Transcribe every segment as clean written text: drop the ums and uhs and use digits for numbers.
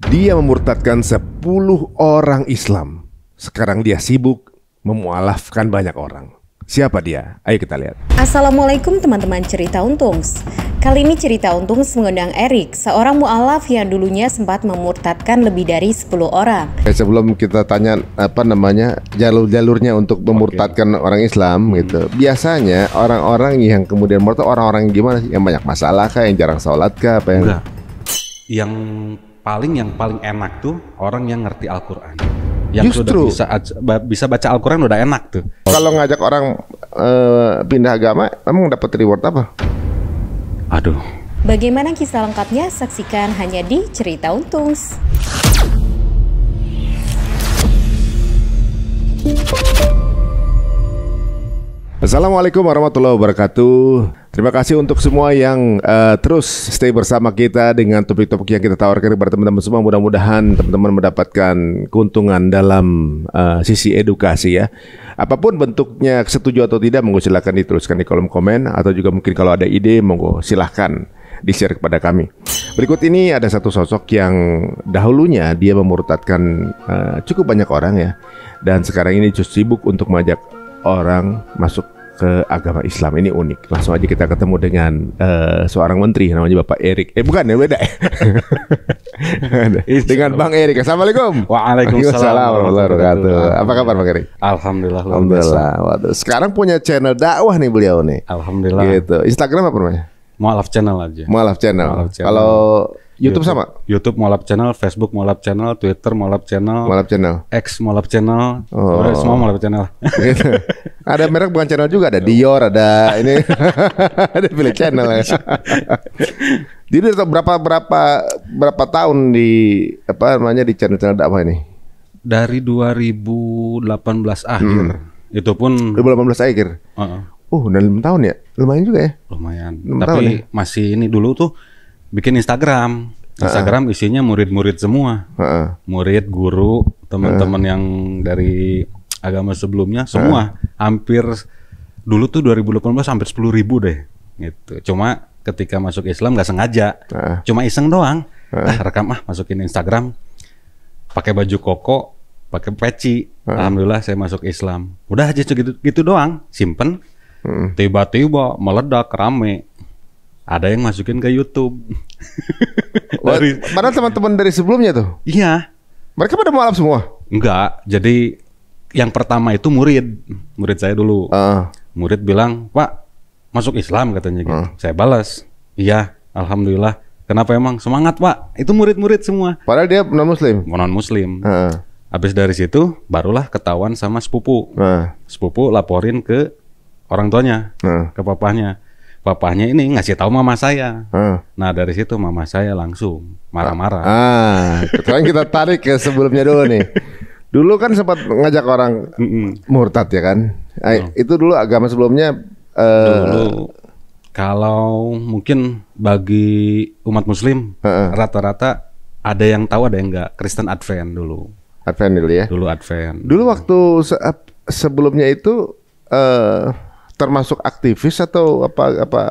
Dia memurtadkan 10 orang Islam. Sekarang dia sibuk memualafkan banyak orang. Siapa dia? Ayo kita lihat. Assalamualaikum teman-teman Cerita Untungs. Kali ini Cerita Untungs mengundang Erik, seorang mualaf yang dulunya sempat memurtadkan lebih dari 10 orang. Sebelum kita tanya jalur-jalurnya untuk memurtadkan orang Islam gitu. Biasanya orang-orang yang kemudian murtad orang-orang yang gimana sih? Yang banyak masalah kah, yang jarang sholat kah, apa yang? Enggak. Yang paling enak tuh orang yang ngerti Al-Qur'an. Yang Justru sudah bisa baca Al-Qur'an udah enak tuh. Kalau ngajak orang pindah agama, emang dapat reward apa? Aduh. Bagaimana kisah lengkapnya? Saksikan hanya di Cerita Untungs. Assalamualaikum warahmatullahi wabarakatuh. Terima kasih untuk semua yang terus stay bersama kita dengan topik-topik yang kita tawarkan kepada teman-teman semua. Mudah-mudahan teman-teman mendapatkan keuntungan dalam sisi edukasi ya. Apapun bentuknya, setuju atau tidak, monggo silahkan dituliskan di kolom komen. Atau juga mungkin kalau ada ide, monggo silahkan di-share kepada kami. Berikut ini ada satu sosok yang dahulunya dia memurtadkan cukup banyak orang ya. Dan sekarang ini justru sibuk untuk mengajak orang masuk ke agama Islam. Ini unik. Langsung aja kita ketemu dengan seorang menteri namanya Bapak Erik. Bukan ya, beda. Dengan Bang Erik. Assalamualaikum. Waalaikumsalam warahmatullahi wabarakatuh. Apa kabar Bang Erik? Alhamdulillah. Alhamdulillah. Waduh. Sekarang punya channel dakwah nih beliau nih. Alhamdulillah. Gitu. Instagram apa namanya? Mualaf channel aja. Mualaf channel. Kalau YouTube sama? YouTube Mualaf channel, Facebook Mualaf channel, Twitter Mualaf channel, Mualaf channel, X Mualaf channel, semua Mualaf channel. Gitu. Ada merek bukan channel juga, ada Dior, ada ini, ada pilih channel. Jadi berapa tahun di di channel dakwah ini? Dari 2018 akhir. Itu pun 2018 akhir. Udah 5 tahun ya? Lumayan juga ya? Lumayan. 6 Tapi tahun ya? masih ini dulu tuh bikin Instagram. Instagram isinya murid-murid semua. Murid, guru, teman-teman yang dari agama sebelumnya semua. Hampir dulu tuh 2018 hampir 10.000 deh. Gitu. Cuma ketika masuk Islam nggak sengaja. Cuma iseng doang. Rekam masukin Instagram. Pakai baju koko, pakai peci. Alhamdulillah saya masuk Islam. Udah aja gitu doang. Simpen. Tiba-tiba meledak rame. Ada yang masukin ke YouTube. Padahal teman-teman dari sebelumnya tuh? Iya. Mereka pada mualaf semua? Enggak. Jadi yang pertama itu murid saya dulu. Murid bilang, "Pak, masuk Islam," katanya gitu. Saya balas, "Iya, alhamdulillah." "Kenapa emang?" "Semangat, Pak." Itu murid-murid semua. Padahal dia non-muslim? Non-muslim. Habis dari situ barulah ketahuan sama sepupu. Sepupu laporin ke orang tuanya, ke papahnya. Papahnya ini ngasih tahu mama saya. Nah dari situ mama saya langsung marah-marah. Sekarang kita tarik ke sebelumnya dulu nih. Dulu kan sempat ngajak orang murtad ya kan? Itu dulu agama sebelumnya. Dulu kalau mungkin bagi umat Muslim rata-rata ada yang tahu ada yang enggak. Kristen Advent dulu. Advent dulu ya? Dulu Advent. Dulu waktu sebelumnya itu termasuk aktivis atau apa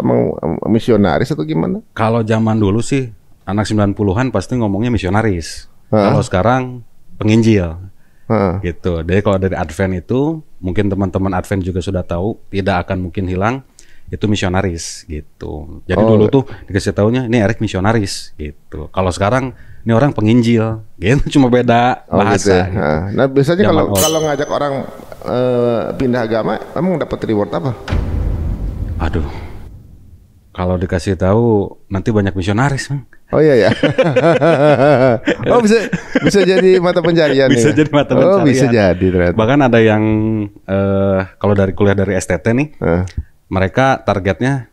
misionaris atau gimana? Kalau zaman dulu sih anak 90-an pasti ngomongnya misionaris. Kalau sekarang penginjil. Gitu. Jadi kalau dari Advent itu mungkin teman-teman Advent juga sudah tahu, tidak akan mungkin hilang itu misionaris gitu. Jadi dulu tuh dikasih taunya ini Erik misionaris gitu. Kalau sekarang ini orang penginjil gitu, cuma beda bahasa. Gitu ya. Nah biasanya kalau ngajak orang pindah agama, emang dapat reward apa? Aduh, kalau dikasih tahu nanti banyak misionaris, Bang. Oh iya ya. Oh bisa jadi mata pencarian. Bisa jadi mata pencarian. Oh bisa jadi ternyata. Bahkan ada yang kalau dari kuliah dari STT nih, mereka targetnya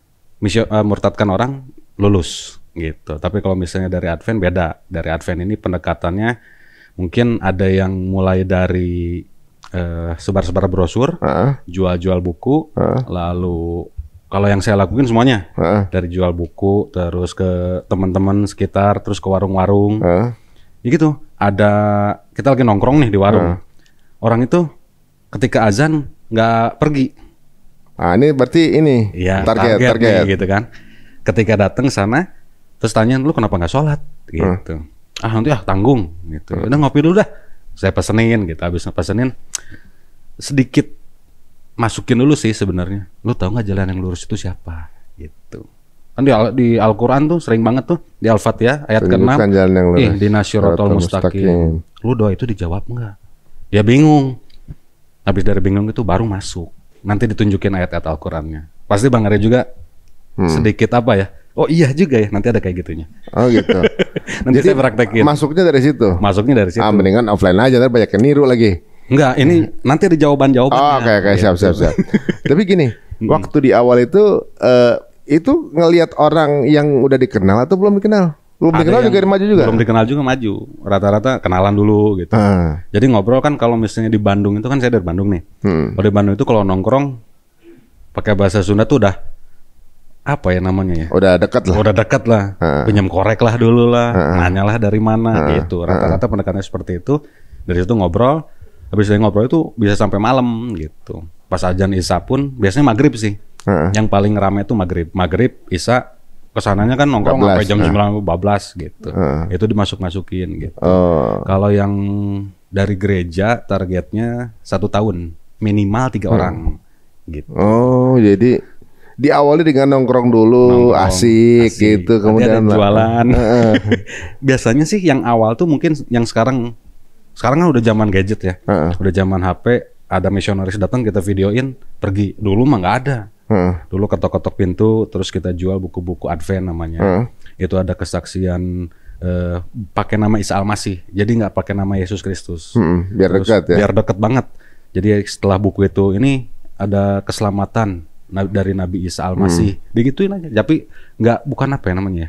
murtadkan orang lulus gitu. Tapi kalau misalnya dari Advent beda. Dari Advent ini pendekatannya mungkin ada yang mulai dari sebar-sebar brosur, jual-jual buku, lalu kalau yang saya lakuin semuanya dari jual buku, terus ke teman-teman sekitar, terus ke warung-warung, ya gitu. Ada kita lagi nongkrong nih di warung, orang itu ketika azan nggak pergi. Ini berarti ini ya, target nih, gitu kan. Ketika datang sana, terus tanya lu kenapa nggak sholat, gitu. nanti tanggung gitu. Udah ngopi dulu dah. Saya pesenin gitu. Habis pesenin sedikit masukin dulu sih sebenarnya. Lu tahu nggak jalan yang lurus itu siapa? Gitu. Kan di Al-Quran tuh sering banget tuh di Al-Fatihah ayat ke-6. Ihdinas syiratal mustaqim. Lu doa itu dijawab nggak? Dia bingung. Habis dari bingung itu baru masuk. Nanti ditunjukin ayat-ayat Al-Qurannya. Pasti Bang Arya juga sedikit apa ya? Oh iya juga ya, nanti ada kayak gitunya. Oh gitu. Nanti saya praktekin. Masuknya dari situ. Masuknya dari situ. Mendingan offline aja, ntar banyak yang niru lagi. Enggak, ini nanti ada jawaban-jawabannya. Oh, oke, siap. Tapi gini, waktu di awal itu ngelihat orang yang udah dikenal atau belum dikenal? Belum dikenal juga maju juga? Belum dikenal juga maju. Rata-rata kenalan dulu gitu. Jadi ngobrol kan kalau misalnya di Bandung itu kan saya dari Bandung nih. Kalau di Bandung itu kalau nongkrong pakai bahasa Sunda tuh udah apa ya namanya ya? Udah dekat lah. Pinjam korek lah dulu lah. Nanyalah dari mana gitu. Rata-rata pendekatannya seperti itu. Dari situ ngobrol. Habis dari ngobrol itu bisa sampai malam gitu. Pas azan Isya pun biasanya maghrib sih. Yang paling ramai itu maghrib, Isya. Kesananya kan nongkrong sampai jam 9 bablas gitu. Itu dimasuk-masukin gitu. Kalau yang dari gereja targetnya 1 tahun minimal 3 orang gitu. Oh, jadi diawali dengan nongkrong dulu, asik gitu, kemudian jualan. Biasanya sih yang awal tuh mungkin yang sekarang kan udah zaman gadget ya, udah zaman HP, ada misionaris datang kita videoin pergi. Dulu mah nggak ada. Dulu ketok-ketok pintu, terus kita jual buku-buku Advent namanya. Itu ada kesaksian pakai nama Isa Al-Masih, jadi nggak pakai nama Yesus Kristus. Biar dekat ya. Biar dekat banget. Jadi setelah buku itu ini ada keselamatan dari Nabi Isa Al-Masih, digituin aja. Tapi bukan apa ya namanya,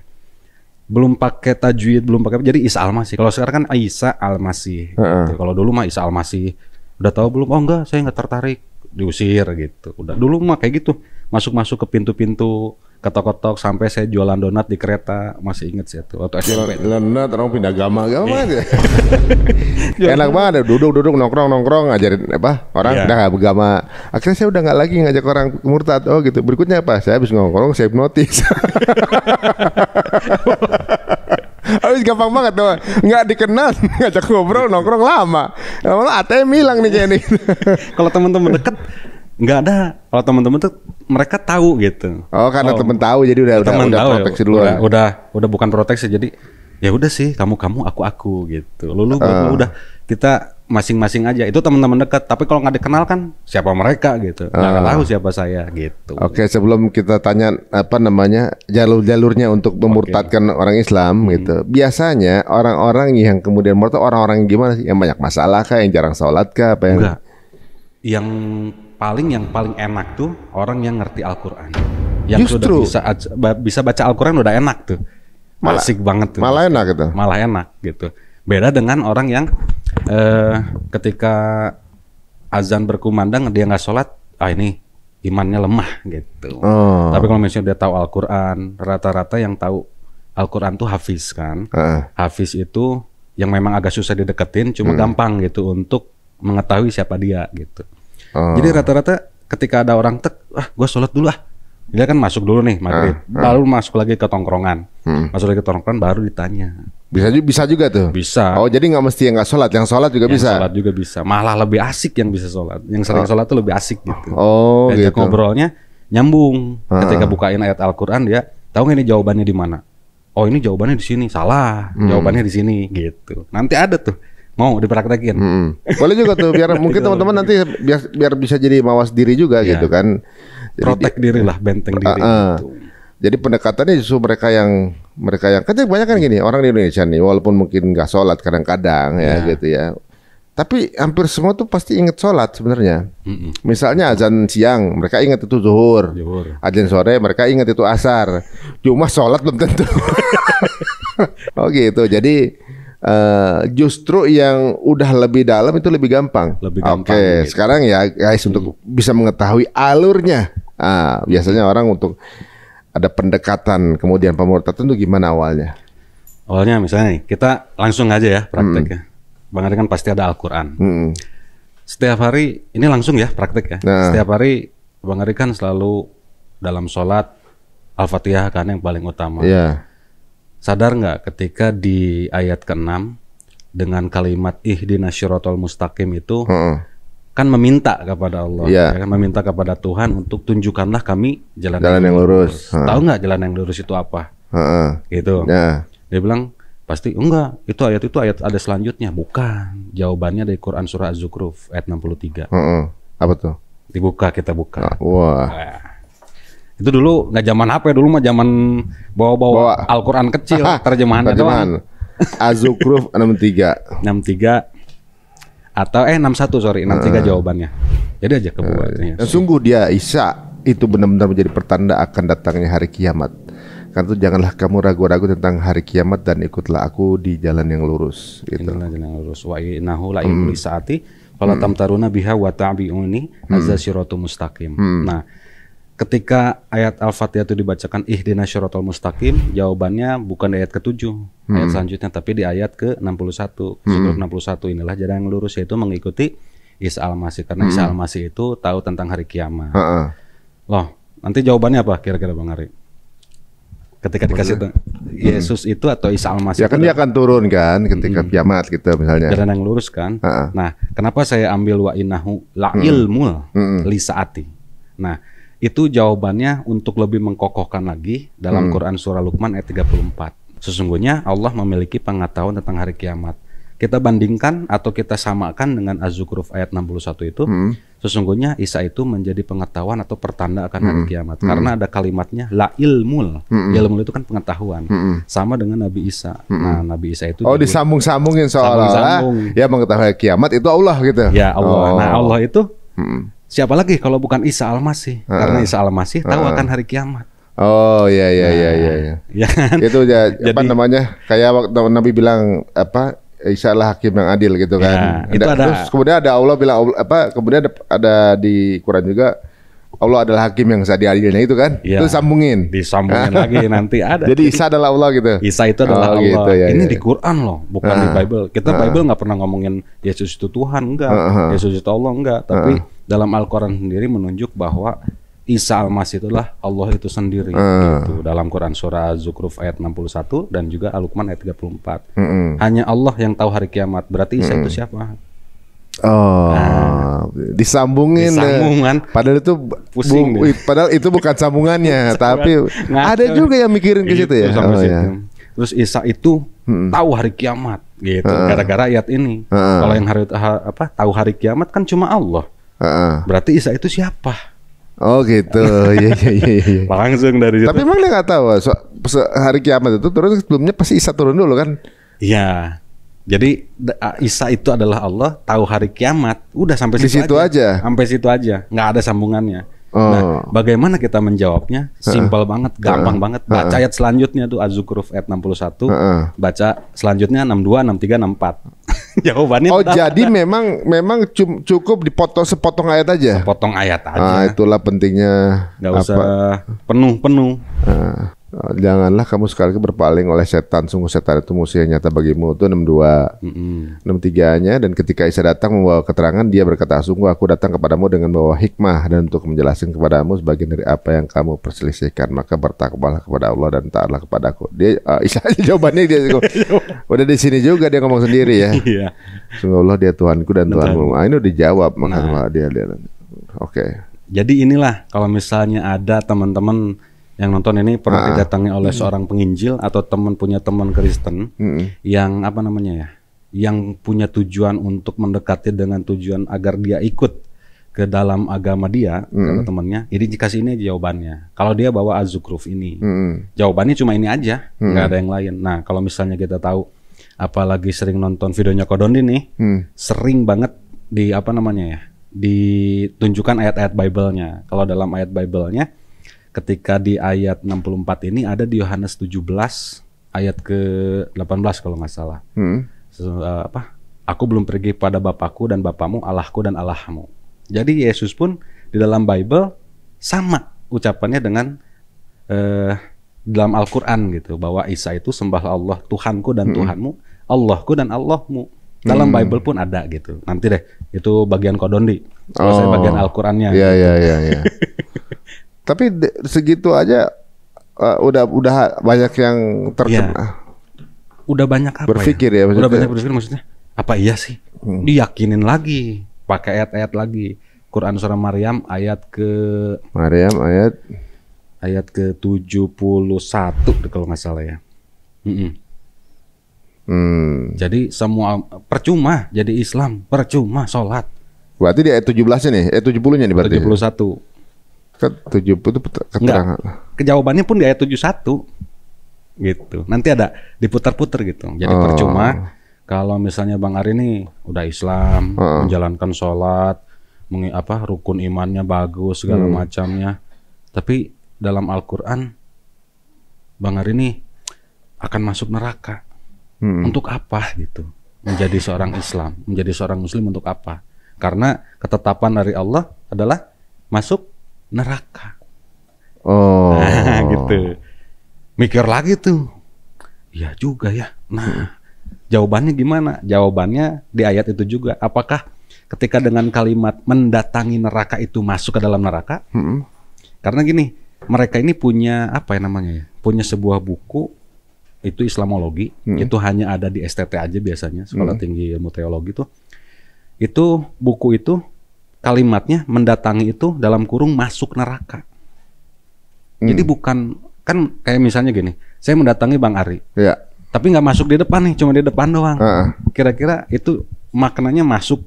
belum pakai tajwid, belum pakai, jadi Isa Al-Masih. Kalau sekarang kan Isa Al-Masih. Gitu. Kalau dulu mah Isa Al-Masih. Udah tahu belum? Oh enggak, saya nggak tertarik, diusir gitu. Udah dulu mah kayak gitu, masuk ke pintu-pintu, ketok-ketok, sampai saya jualan donat di kereta, masih inget sih itu waktu SMP. Donat orang pindah agama aja. Enak banget, duduk nongkrong ngajarin orang udah beragama. Akhirnya saya udah nggak lagi ngajak orang murtad. Oh gitu. Berikutnya apa? Saya habis nongkrong, saya hipnotis. Habis gampang banget tuh, nggak dikenal, ngajak ngobrol, nongkrong lama ATM hilang nih kayak nih. Kalau teman-teman deket nggak ada. Kalau teman-teman tuh mereka tahu gitu. Oh, karena temen tahu jadi udah proteksi duluan. Udah bukan proteksi, jadi ya udah sih kamu aku gitu. Lu udah kita masing-masing aja. Itu teman-teman dekat. Tapi kalau nggak dikenal kan siapa mereka gitu. Nggak tahu siapa saya gitu. Oke, sebelum kita tanya jalur-jalurnya untuk memurtadkan orang Islam gitu. Biasanya orang-orang yang kemudian murtad, orang-orang yang gimana sih? Yang banyak masalah kah, yang jarang sholat kah, apa yang? Enggak. Yang paling enak tuh orang yang ngerti Al-Quran, yang justru sudah bisa baca Al-Quran udah enak tuh, asik banget tuh. Malah enak gitu. Beda dengan orang yang ketika azan berkumandang dia nggak sholat, ini imannya lemah gitu. Tapi kalau misalnya dia tahu Al-Quran, rata-rata yang tahu Al-Quran tuh hafiz kan. Hafiz itu yang memang agak susah dideketin, cuma gampang gitu untuk mengetahui siapa dia gitu. Jadi rata-rata ketika ada orang gue sholat dulu dia kan masuk dulu nih maghrib, baru masuk lagi ke tongkrongan, baru ditanya. Bisa juga tuh. Bisa. Oh, jadi nggak mesti yang nggak sholat, yang sholat juga bisa. Sholat juga bisa. Malah lebih asik yang bisa sholat, yang sering sholat tuh lebih asik gitu. Oh, gitu. Ngobrolnya nyambung. Ketika bukain ayat Al-Quran dia tahu nggak ini jawabannya di mana? Oh, ini jawabannya di sini. Salah. Jawabannya di sini gitu. Nanti ada tuh. Mau dipraktekin. Boleh juga tuh, biar mungkin teman-teman nanti biar bisa jadi mawas diri juga gitu kan. Protect diri lah, benteng diri gitu. Jadi pendekatannya justru mereka yang kan banyak kan gini, orang di Indonesia nih walaupun mungkin nggak sholat kadang-kadang ya gitu ya. Tapi hampir semua tuh pasti inget sholat sebenarnya. Misalnya azan siang mereka ingat itu zuhur. Azan sore mereka ingat itu asar. Cuma sholat belum tentu. Oh gitu. Jadi justru yang udah lebih dalam itu lebih gampang. Oke, gitu. Sekarang ya guys untuk bisa mengetahui alurnya. Biasanya orang untuk ada pendekatan kemudian pemurtadan itu gimana awalnya? Awalnya misalnya nih, kita langsung aja ya prakteknya. Bang Ari kan pasti ada Al-Quran. Setiap hari ini langsung ya praktek ya. Setiap hari Bang Ari kan selalu dalam sholat Al-Fatihah kan yang paling utama. sadar nggak ketika di ayat ke-6 dengan kalimat ihdinas syiratal mustaqim itu kan meminta kepada Allah, ya kan? Meminta kepada Tuhan untuk tunjukkanlah kami jalan yang lurus. Tahu nggak jalan yang lurus itu apa? Gitu. Dia bilang pasti enggak, itu ayat ada selanjutnya. Bukan. Jawabannya dari Quran surah Az-Zukhruf ayat 63. Apa tuh? Dibuka, kita buka. Wah. Nah, itu dulu nggak zaman HP, dulu mah zaman bawa Al-Quran kecil, terjemahannya doang. Az-Zukhruf 63 atau 63 jawabannya. Jadi aja kebuatnya. Sungguh dia Isa itu benar-benar menjadi pertanda akan datangnya hari kiamat. Karena itu janganlah kamu ragu-ragu tentang hari kiamat dan ikutlah aku di jalan yang lurus. Gitu. Inilah jalan yang lurus. Wa innahu la ibli saati fala tamtaruna biha wa tabi'uni azza siratu mustaqim. Nah, ketika ayat Al-Fatihah itu dibacakan ihdinas syiratal mustaqim, jawabannya bukan di ayat ke-7 ayat selanjutnya, tapi di ayat ke-61. Surah 61 inilah jalan yang lurus, yaitu mengikuti Isa Al-Masih, karena Isa Al-Masih itu tahu tentang hari kiamat. Loh, nanti jawabannya apa kira-kira Bang Ari? Ketika dikasih Yesus itu atau Isa Al-Masih, ya kan dia akan turun kan ketika kiamat gitu misalnya. Jalan yang lurus kan. Nah, kenapa saya ambil wa innahu la ilmul li saati? Nah, itu jawabannya untuk lebih mengkokohkan lagi dalam Quran surah Luqman ayat 34. Sesungguhnya Allah memiliki pengetahuan tentang hari kiamat. Kita bandingkan atau kita samakan dengan Az-Zukhruf ayat 61 itu, sesungguhnya Isa itu menjadi pengetahuan atau pertanda akan hari kiamat. Karena ada kalimatnya la ilmul. Ilmul itu kan pengetahuan. Sama dengan Nabi Isa. Nah, Nabi Isa itu disambung-sambungin seolah-olah ya mengetahui kiamat itu Allah gitu. Ya Allah. Nah, Allah itu siapa lagi kalau bukan Isa Al-Masih? Karena Isa Al-Masih tahu akan hari kiamat. Oh iya. Ya kan? Itu apa namanya? Kayak waktu Nabi bilang apa? Isa adalah hakim yang adil gitu kan. Ya, terus kemudian ada Allah bilang apa? Kemudian ada di Quran juga Allah adalah hakim yang seadil-adilnya itu kan. Ya, itu disambungin lagi nanti ada. Jadi Isa adalah Allah gitu. Isa itu adalah Allah. Gitu, ya, ini di Quran loh, bukan di Bible. Kita Bible nggak pernah ngomongin Yesus itu Tuhan, enggak. Yesus itu Allah, enggak. Tapi dalam Al-Quran sendiri menunjuk bahwa Isa Al-Masih itulah Allah itu sendiri gitu. Dalam Quran surah Az-Zukhruf ayat 61 dan juga Al-Luqman ayat 34. Hanya Allah yang tahu hari kiamat. Berarti Isa itu siapa? Disambungin kan? Padahal itu pusing padahal itu bukan sambungannya tapi ada juga yang mikirin ke situ ya. Terus Isa itu tahu hari kiamat gitu. Gara-gara ayat ini. Kalau yang tahu hari kiamat kan cuma Allah. Berarti Isa itu siapa? Oh gitu, iya. Langsung dari situ. Tapi emang dia nggak tahu hari kiamat itu terus sebelumnya pasti Isa turun dulu kan? Iya. Jadi Isa itu adalah Allah, tahu hari kiamat, udah sampai situ aja. Sampai situ aja, nggak ada sambungannya. Nah, bagaimana kita menjawabnya? Simpel banget, gampang banget. Baca ayat selanjutnya tuh Az-Zukhruf ayat 61. Baca selanjutnya 62, 63, 64. Jawabannya jadi memang cukup dipotong sepotong ayat aja. Sepotong ayat aja. Itulah pentingnya. Nggak usah penuh. Janganlah kamu sekali berpaling oleh setan. Sungguh setan itu musuh yang nyata bagimu. Itu 62. 63-nya, dan ketika Isa datang membawa keterangan, dia berkata, sungguh aku datang kepadamu dengan bawa hikmah dan untuk menjelaskan kepadamu sebagian dari apa yang kamu perselisihkan. Maka bertakwalah kepada Allah dan taatlah kepadaku. Dia Isa aja jawabannya dia udah di sini juga dia ngomong sendiri ya. Sungguh Allah dia Tuhanku dan Tuhanmu. Ini udah dijawab maka dia. Oke. Jadi inilah kalau misalnya ada teman-teman yang nonton ini pernah didatangi oleh seorang penginjil atau punya teman Kristen yang apa namanya ya, yang punya tujuan untuk mendekati dengan tujuan agar dia ikut ke dalam agama dia, kata temannya, jadi dikasih ini jawabannya. Kalau dia bawa Az-Zukhruf ini, jawabannya cuma ini aja, nggak ada yang lain. Nah, kalau misalnya kita tahu, apalagi sering nonton videonya Kodondi nih, sering banget di apa namanya ya, ditunjukkan ayat-ayat Bible-nya. Kalau dalam ayat Bible-nya, ketika di ayat 64 ini ada di Yohanes 17 ayat ke-18 kalau nggak salah. Aku belum pergi pada Bapakku dan Bapakmu, Allahku dan Allahmu. Jadi Yesus pun di dalam Bible sama ucapannya dengan dalam Al-Quran gitu, bahwa Isa itu sembahlah Allah, Tuhanku dan Tuhanmu, Allahku dan Allahmu. Dalam Bible pun ada gitu. Nanti deh itu bagian Kodondi. Selesai bagian Al-Qurannya. Iya. Tapi segitu aja udah banyak yang terkena. Ya, udah banyak apa berpikir ya? Maksudnya. Udah banyak berpikir maksudnya. Apa iya sih? Diyakinin lagi, pakai ayat-ayat lagi. Quran surah Maryam ayat ke-71 kalau nggak salah ya. Jadi semua percuma jadi Islam, percuma sholat. Berarti di ayat 17-nya nih, ayat 70-nya nih berarti. 71. Ke 70 itu keterangan. Kejawabannya pun di ayat 71. Gitu. Nanti ada diputar-putar gitu. Jadi percuma kalau misalnya Bang Ari ini udah Islam, menjalankan sholat, rukun imannya bagus segala macamnya. Tapi dalam Al-Quran Bang Ari ini akan masuk neraka. Untuk apa gitu? Menjadi seorang Islam, menjadi seorang Muslim untuk apa? Karena ketetapan dari Allah adalah masuk neraka. Nah, gitu. Mikir lagi tuh. Iya juga ya. Nah, jawabannya gimana? Jawabannya di ayat itu juga. Apakah ketika dengan kalimat mendatangi neraka itu masuk ke dalam neraka? Karena gini, mereka ini punya apa ya namanya ya? Punya sebuah buku itu Islamologi. Itu hanya ada di STT aja biasanya, Sekolah Tinggi Ilmu Teologi tuh. Itu buku itu kalimatnya mendatangi itu dalam kurung masuk neraka. Jadi bukan, kan kayak misalnya gini, saya mendatangi Bang Ari. Iya. Tapi nggak masuk di depan nih, cuma di depan doang. Kira-kira itu maknanya masuk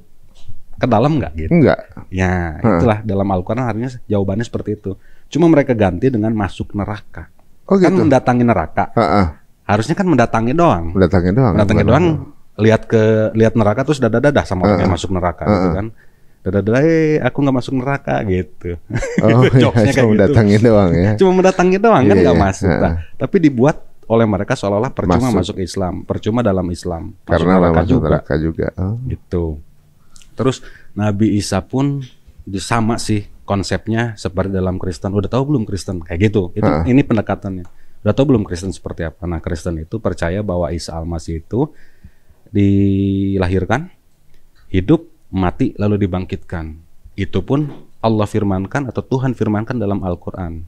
ke dalam nggak gitu? Enggak. Ya, itulah dalam Al-Quran harusnya jawabannya seperti itu. Cuma mereka ganti dengan masuk neraka. Kan gitu? Mendatangi neraka. Harusnya kan mendatangi doang. Mendatangi doang. Lihat neraka terus dadah sama orang yang masuk neraka gitu kan. Dadah, aku nggak masuk neraka gitu. Jokesnya kayak mendatangi gitu. Doang ya. Cuma mendatangi doang kan nggak masuk. Tapi dibuat oleh mereka seolah-olah percuma masuk Islam, percuma dalam Islam. Karena masuk neraka juga. Gitu. Terus Nabi Isa pun sama sih konsepnya seperti dalam Kristen. Udah tahu belum Kristen kayak gitu? Ini pendekatannya. Udah tahu belum Kristen seperti apa? Nah, Kristen itu percaya bahwa Isa Al-Masih itu dilahirkan, hidup, mati, lalu dibangkitkan. Itu pun Allah firmankan atau Tuhan firmankan dalam Al-Quran.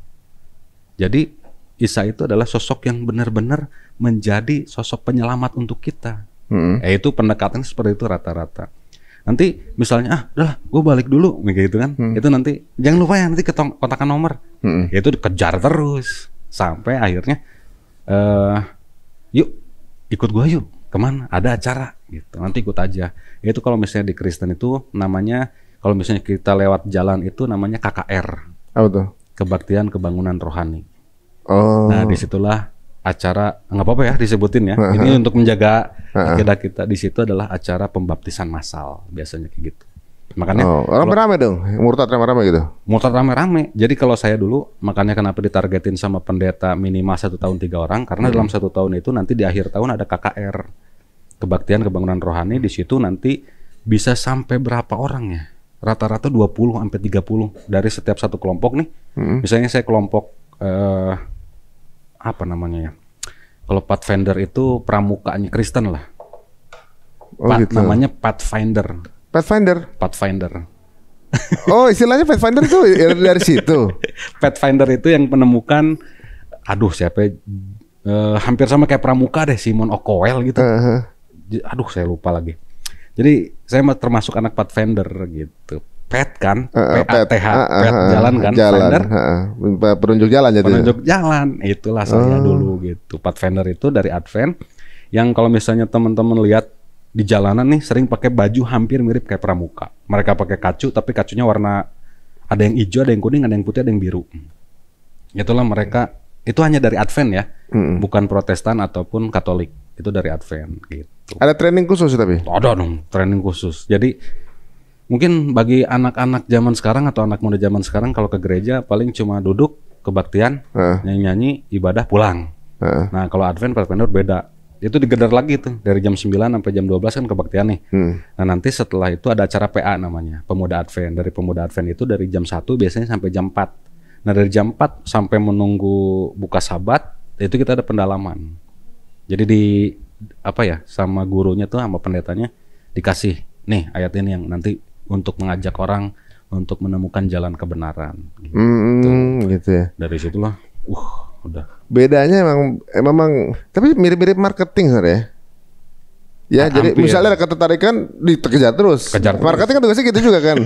Jadi Isa itu adalah sosok yang benar-benar menjadi sosok penyelamat untuk kita. Itu pendekatan seperti itu rata-rata. Nanti misalnya, udahlah gue balik dulu gitu kan. Itu nanti, jangan lupa ya nanti kontakan nomor. Itu dikejar terus. Sampai akhirnya, yuk ikut gue yuk. Kemana? Ada acara gitu. Nanti ikut aja. Itu kalau misalnya di Kristen itu namanya, kalau misalnya kita lewat jalan itu namanya KKR. Apa tuh? Kebaktian Kebangunan Rohani. Nah disitulah acara, nggak apa-apa ya disebutin ya. Ini untuk menjaga akidah kita. Di situ adalah acara pembaptisan massal biasanya kayak gitu. Makanya rame-rame dong, murtad rame-rame gitu. Murtad rame-rame. Jadi kalau saya dulu, makanya kenapa ditargetin sama pendeta minimal 1 tahun 3 orang, karena dalam 1 tahun itu nanti di akhir tahun ada KKR, Kebaktian Kebangunan Rohani. Di situ nanti bisa sampai berapa orang ya? Rata-rata 20 sampai 30 dari setiap satu kelompok nih. Misalnya saya kelompok apa namanya ya? Kalau Pathfinder itu pramukanya Kristen lah. Gitu. Namanya Pathfinder. Oh, istilahnya Pathfinder itu dari situ. Pathfinder itu yang menemukan, siapa? Hampir sama kayak pramuka deh, Simon Ockwell gitu. Saya lupa lagi. Jadi saya termasuk anak Pathfinder gitu. Pet kan, P-A-T-H, pet jalan kan, Finder. Penunjuk jalan jadi. Penunjuk jalan, itulah saya dulu gitu. Pathfinder itu dari Advent, yang kalau misalnya teman-teman lihat di jalanan nih sering pakai baju hampir mirip kayak pramuka. Mereka pakai kacu tapi kacunya warna ada yang hijau, ada yang kuning, ada yang putih, ada yang biru. Itulah mereka, itu hanya dari Advent ya, bukan Protestan ataupun Katolik. Itu dari Advent gitu. Ada training khusus tapi? Ada dong, training khusus. Jadi mungkin bagi anak-anak zaman sekarang atau anak muda zaman sekarang kalau ke gereja paling cuma duduk, kebaktian, nyanyi-nyanyi, ibadah, pulang. Nah, kalau Advent Pathfinder beda. Itu digedar lagi tuh dari jam 9 sampai jam 12 kan kebaktian nih. Nah, nanti setelah itu ada acara PA namanya, Pemuda Advent. Dari Pemuda Advent itu dari jam 1 biasanya sampai jam 4. Nah, dari jam 4 sampai menunggu buka Sabat, itu kita ada pendalaman. Jadi sama gurunya tuh sama pendetanya dikasih nih ayat ini yang nanti untuk mengajak orang untuk menemukan jalan kebenaran. Gitu ya. Dari situlah udah. Bedanya memang tapi mirip-mirip marketing sebenarnya. Ya, jadi hampir. misalnya ada ketertarikan dikejar terus. Kejar terus. Marketing kan tugasnya gitu juga kan.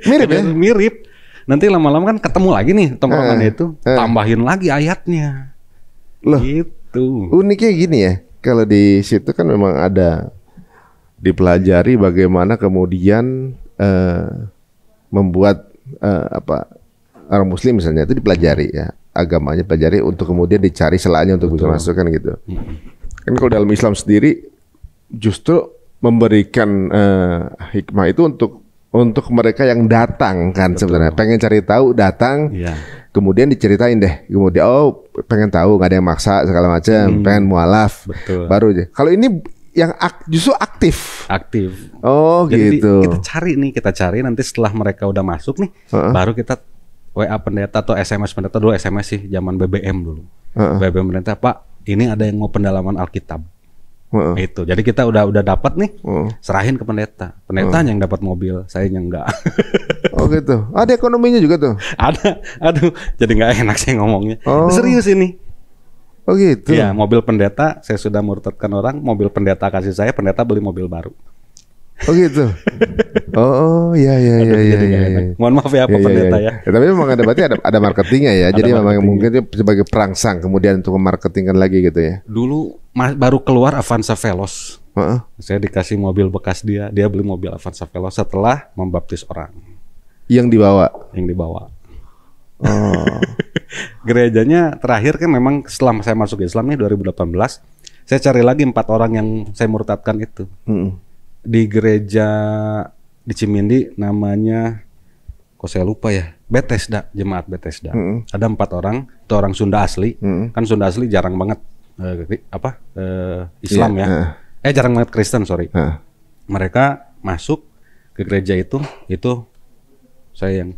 Mirip ya? Mirip. Nanti lama-lama kan ketemu lagi nih tongkrongannya itu, tambahin lagi ayatnya. Loh, gitu. uniknya gini ya. Kalau di situ kan memang ada dipelajari bagaimana kemudian membuat orang muslim misalnya itu dipelajari ya. Agamanya pelajari untuk kemudian dicari celahnya untuk bisa masuk kan gitu. Kan kalau dalam Islam sendiri justru memberikan hikmah itu untuk mereka yang datang kan. Betul. Sebenarnya pengen cari tahu datang, kemudian diceritain deh, kemudian pengen tahu, nggak ada yang maksa segala macam, pengen mualaf. Betul. Baru aja. Kalau ini yang justru aktif. Oh. Jadi gitu. Kita cari nanti setelah mereka udah masuk nih, baru kita WA pendeta atau SMS pendeta. Dulu SMS sih zaman BBM dulu. BBM pendeta, Pak, ini ada yang mau pendalaman Alkitab. Itu. Jadi kita udah dapat nih, serahin ke pendeta. Pendetanya yang dapat mobil, saya yang enggak. Oh gitu. Ada ekonominya juga tuh. Ada. Aduh, jadi nggak enak saya ngomongnya. Serius ini. Oh gitu. Iya, mobil pendeta saya sudah murtadkan orang, mobil pendeta kasih saya, pendeta beli mobil baru. Oh gitu. Iya. Mohon maaf ya Pak Pendeta ya. Tapi memang ada marketingnya ya. Jadi memang mungkin itu sebagai perangsang kemudian untuk memarketingkan lagi gitu ya. Dulu baru keluar Avanza Veloz. Saya dikasih mobil bekas dia beli mobil Avanza Veloz setelah membaptis orang. Yang dibawa. Gerejanya terakhir kan memang setelah saya masuk Islam nih 2018, saya cari lagi 4 orang yang saya murtadkan itu. Di gereja di Cimindi namanya, kok saya lupa ya, Bethesda, jemaat Bethesda. Ada 4 orang, itu orang Sunda asli. Kan Sunda asli jarang banget Islam ya. Jarang banget Kristen, sorry. Mereka masuk ke gereja itu saya yang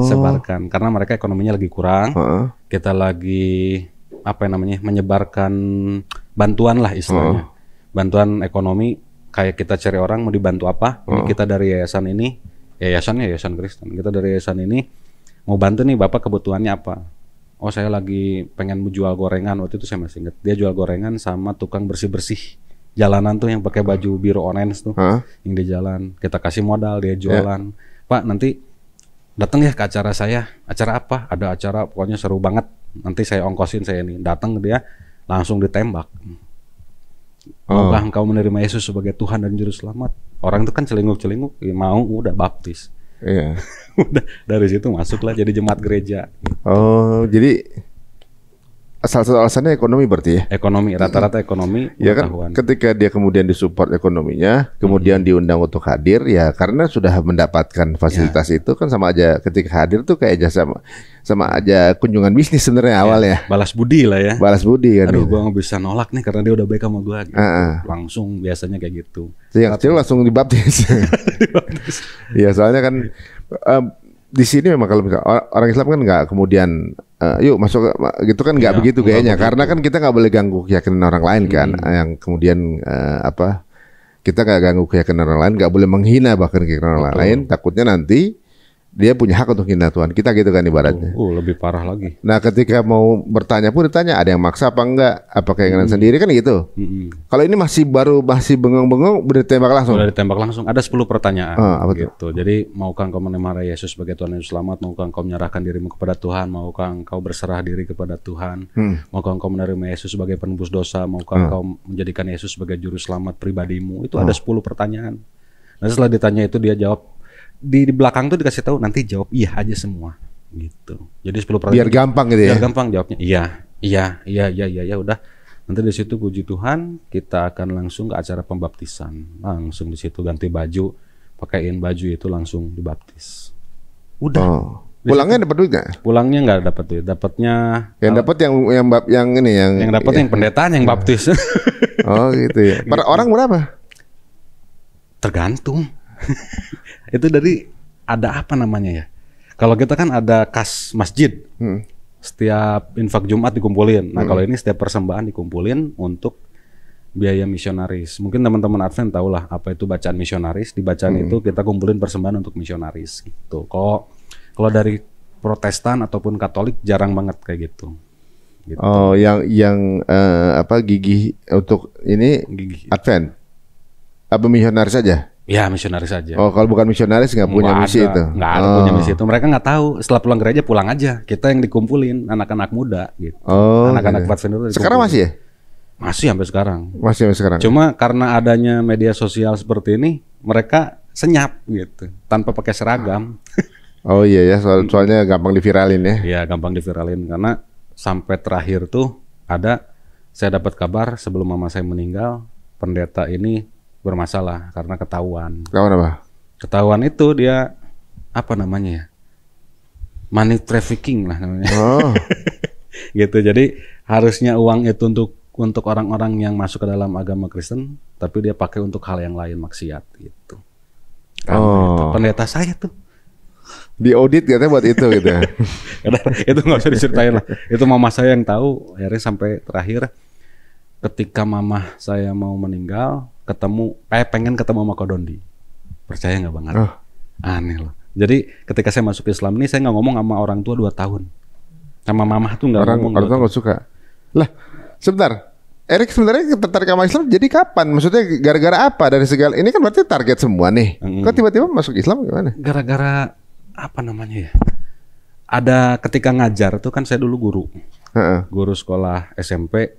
sebarkan karena mereka ekonominya lagi kurang. Kita lagi menyebarkan bantuan lah istilahnya. Bantuan ekonomi. Kayak kita cari orang mau dibantu apa, ini kita dari yayasan ini, yayasan Kristen, kita dari yayasan ini mau bantu nih Bapak kebutuhannya apa? Oh saya lagi pengen jual gorengan, waktu itu saya masih ingat, dia jual gorengan sama tukang bersih-bersih jalanan tuh yang pakai baju biru orange tuh, yang di jalan, kita kasih modal dia jualan, Pak nanti datang ya ke acara saya, acara apa? Ada acara pokoknya seru banget, nanti saya ongkosin saya ini, datang dia langsung ditembak. Maukah engkau menerima Yesus sebagai Tuhan dan Juru Selamat? Orang itu kan celinguk-celinguk, mau udah baptis. Iya. Udah dari situ masuklah jadi jemaat gereja. Jadi salah satu alasannya ekonomi berarti ya? Ekonomi, rata-rata ekonomi. Ya kan, ketika dia kemudian disupport ekonominya, kemudian diundang untuk hadir, ya karena sudah mendapatkan fasilitas itu kan sama aja ketika hadir tuh kayak sama aja kunjungan bisnis sebenarnya awal ya. Balas budi lah ya. Balas budi kan. Aduh, gua nggak bisa nolak nih karena dia udah baik sama gua. Gitu. Langsung biasanya kayak gitu. Yang kecil langsung dibaptis. Iya soalnya kan di sini memang kalau misalnya orang Islam kan nggak kemudian yuk masuk gitu kan nggak begitu kayaknya karena kan kita nggak boleh ganggu keyakinan orang lain kan yang kemudian kita nggak ganggu keyakinan orang lain, nggak boleh menghina bahkan keyakinan orang lain, takutnya nanti dia punya hak untuk hina Tuhan kita gitu kan ibaratnya. Lebih parah lagi. Nah ketika mau bertanya pun ditanya ada yang maksa apa enggak, apa keinginan sendiri kan gitu. Kalau ini masih bengong-bengong udah ditembak langsung. Udah ditembak langsung. Ada 10 pertanyaan. Apa gitu. Jadi maukah engkau menerima Yesus sebagai Tuhan dan Selamat? Maukah engkau menyerahkan dirimu kepada Tuhan? Maukah engkau berserah diri kepada Tuhan? Maukah engkau menerima Yesus sebagai penebus dosa? Maukah engkau menjadikan Yesus sebagai Juru Selamat pribadimu? Itu ada 10 pertanyaan. Nah setelah ditanya itu dia jawab. Di belakang tuh dikasih tahu nanti jawab iya aja semua gitu. Jadi 10 pertanyaan. Biar gampang gitu ya. Biar gampang jawabnya. Iya, udah. Nanti di situ puji Tuhan kita akan langsung ke acara pembaptisan. Langsung di situ ganti baju, pakaiin baju itu langsung dibaptis. Udah. Pulangnya dapat duit nggak? Pulangnya nggak dapat duit. Dapatnya yang dapat yang dapat yang pendetanya yang baptis. Gitu ya. Per orang berapa? Tergantung. Itu dari ada apa namanya ya? Kalau kita kan ada kas masjid, setiap infak Jumat dikumpulin. Nah kalau ini setiap persembahan dikumpulin untuk biaya misionaris. Mungkin teman-teman Advent tahu lah apa itu bacaan misionaris. Di bacaan itu kita kumpulin persembahan untuk misionaris gitu. Kalau dari Protestan ataupun Katolik jarang banget kayak gitu. gitu. Oh, yang apa gigi untuk ini Gigi. Advent. Apa misionaris saja? Ya misionaris saja. Oh, kalau bukan misionaris nggak punya misi itu. Nggak ada punya misi itu. Mereka nggak tahu. Setelah pulang gereja pulang aja. Kita yang dikumpulin anak-anak muda gitu. Oh, anak-anak gitu. Pathfinder itu Sekarang dikumpulin. masih ya? Masih sampai sekarang. Masih sampai sekarang. Cuma karena adanya media sosial seperti ini, mereka senyap gitu, tanpa pakai seragam. Oh iya ya, soalnya gampang diviralin ya. Ya gampang diviralin karena sampai terakhir tuh saya dapat kabar sebelum mama saya meninggal, pendeta ini bermasalah karena ketahuan. Kawan apa? Ketahuan itu dia apa namanya ya? Money trafficking lah namanya. Oh. Gitu. Jadi harusnya uang itu untuk orang-orang yang masuk ke dalam agama Kristen, tapi dia pakai untuk hal yang lain, maksiat gitu. Karena itu pendeta saya tuh Di audit katanya buat itu gitu. itu nggak usah diceritain lah. Itu mama saya yang tahu. Akhirnya sampai terakhir ketika mama saya mau meninggal, pengen ketemu sama Kodondi. Percaya nggak Bang? Oh. Aneh loh. Jadi ketika saya masuk Islam ini, saya nggak ngomong sama orang tua 2 tahun. Sama mama tuh nggak ngomong. Orang tua nggak suka. Lah, sebentar. Erik sebenarnya tertarik sama Islam jadi kapan? Maksudnya gara-gara apa dari segala ini kan berarti target semua nih. Kok tiba-tiba masuk Islam gimana? Gara-gara apa namanya ya? Ada ketika ngajar tuh kan saya dulu guru. Guru sekolah SMP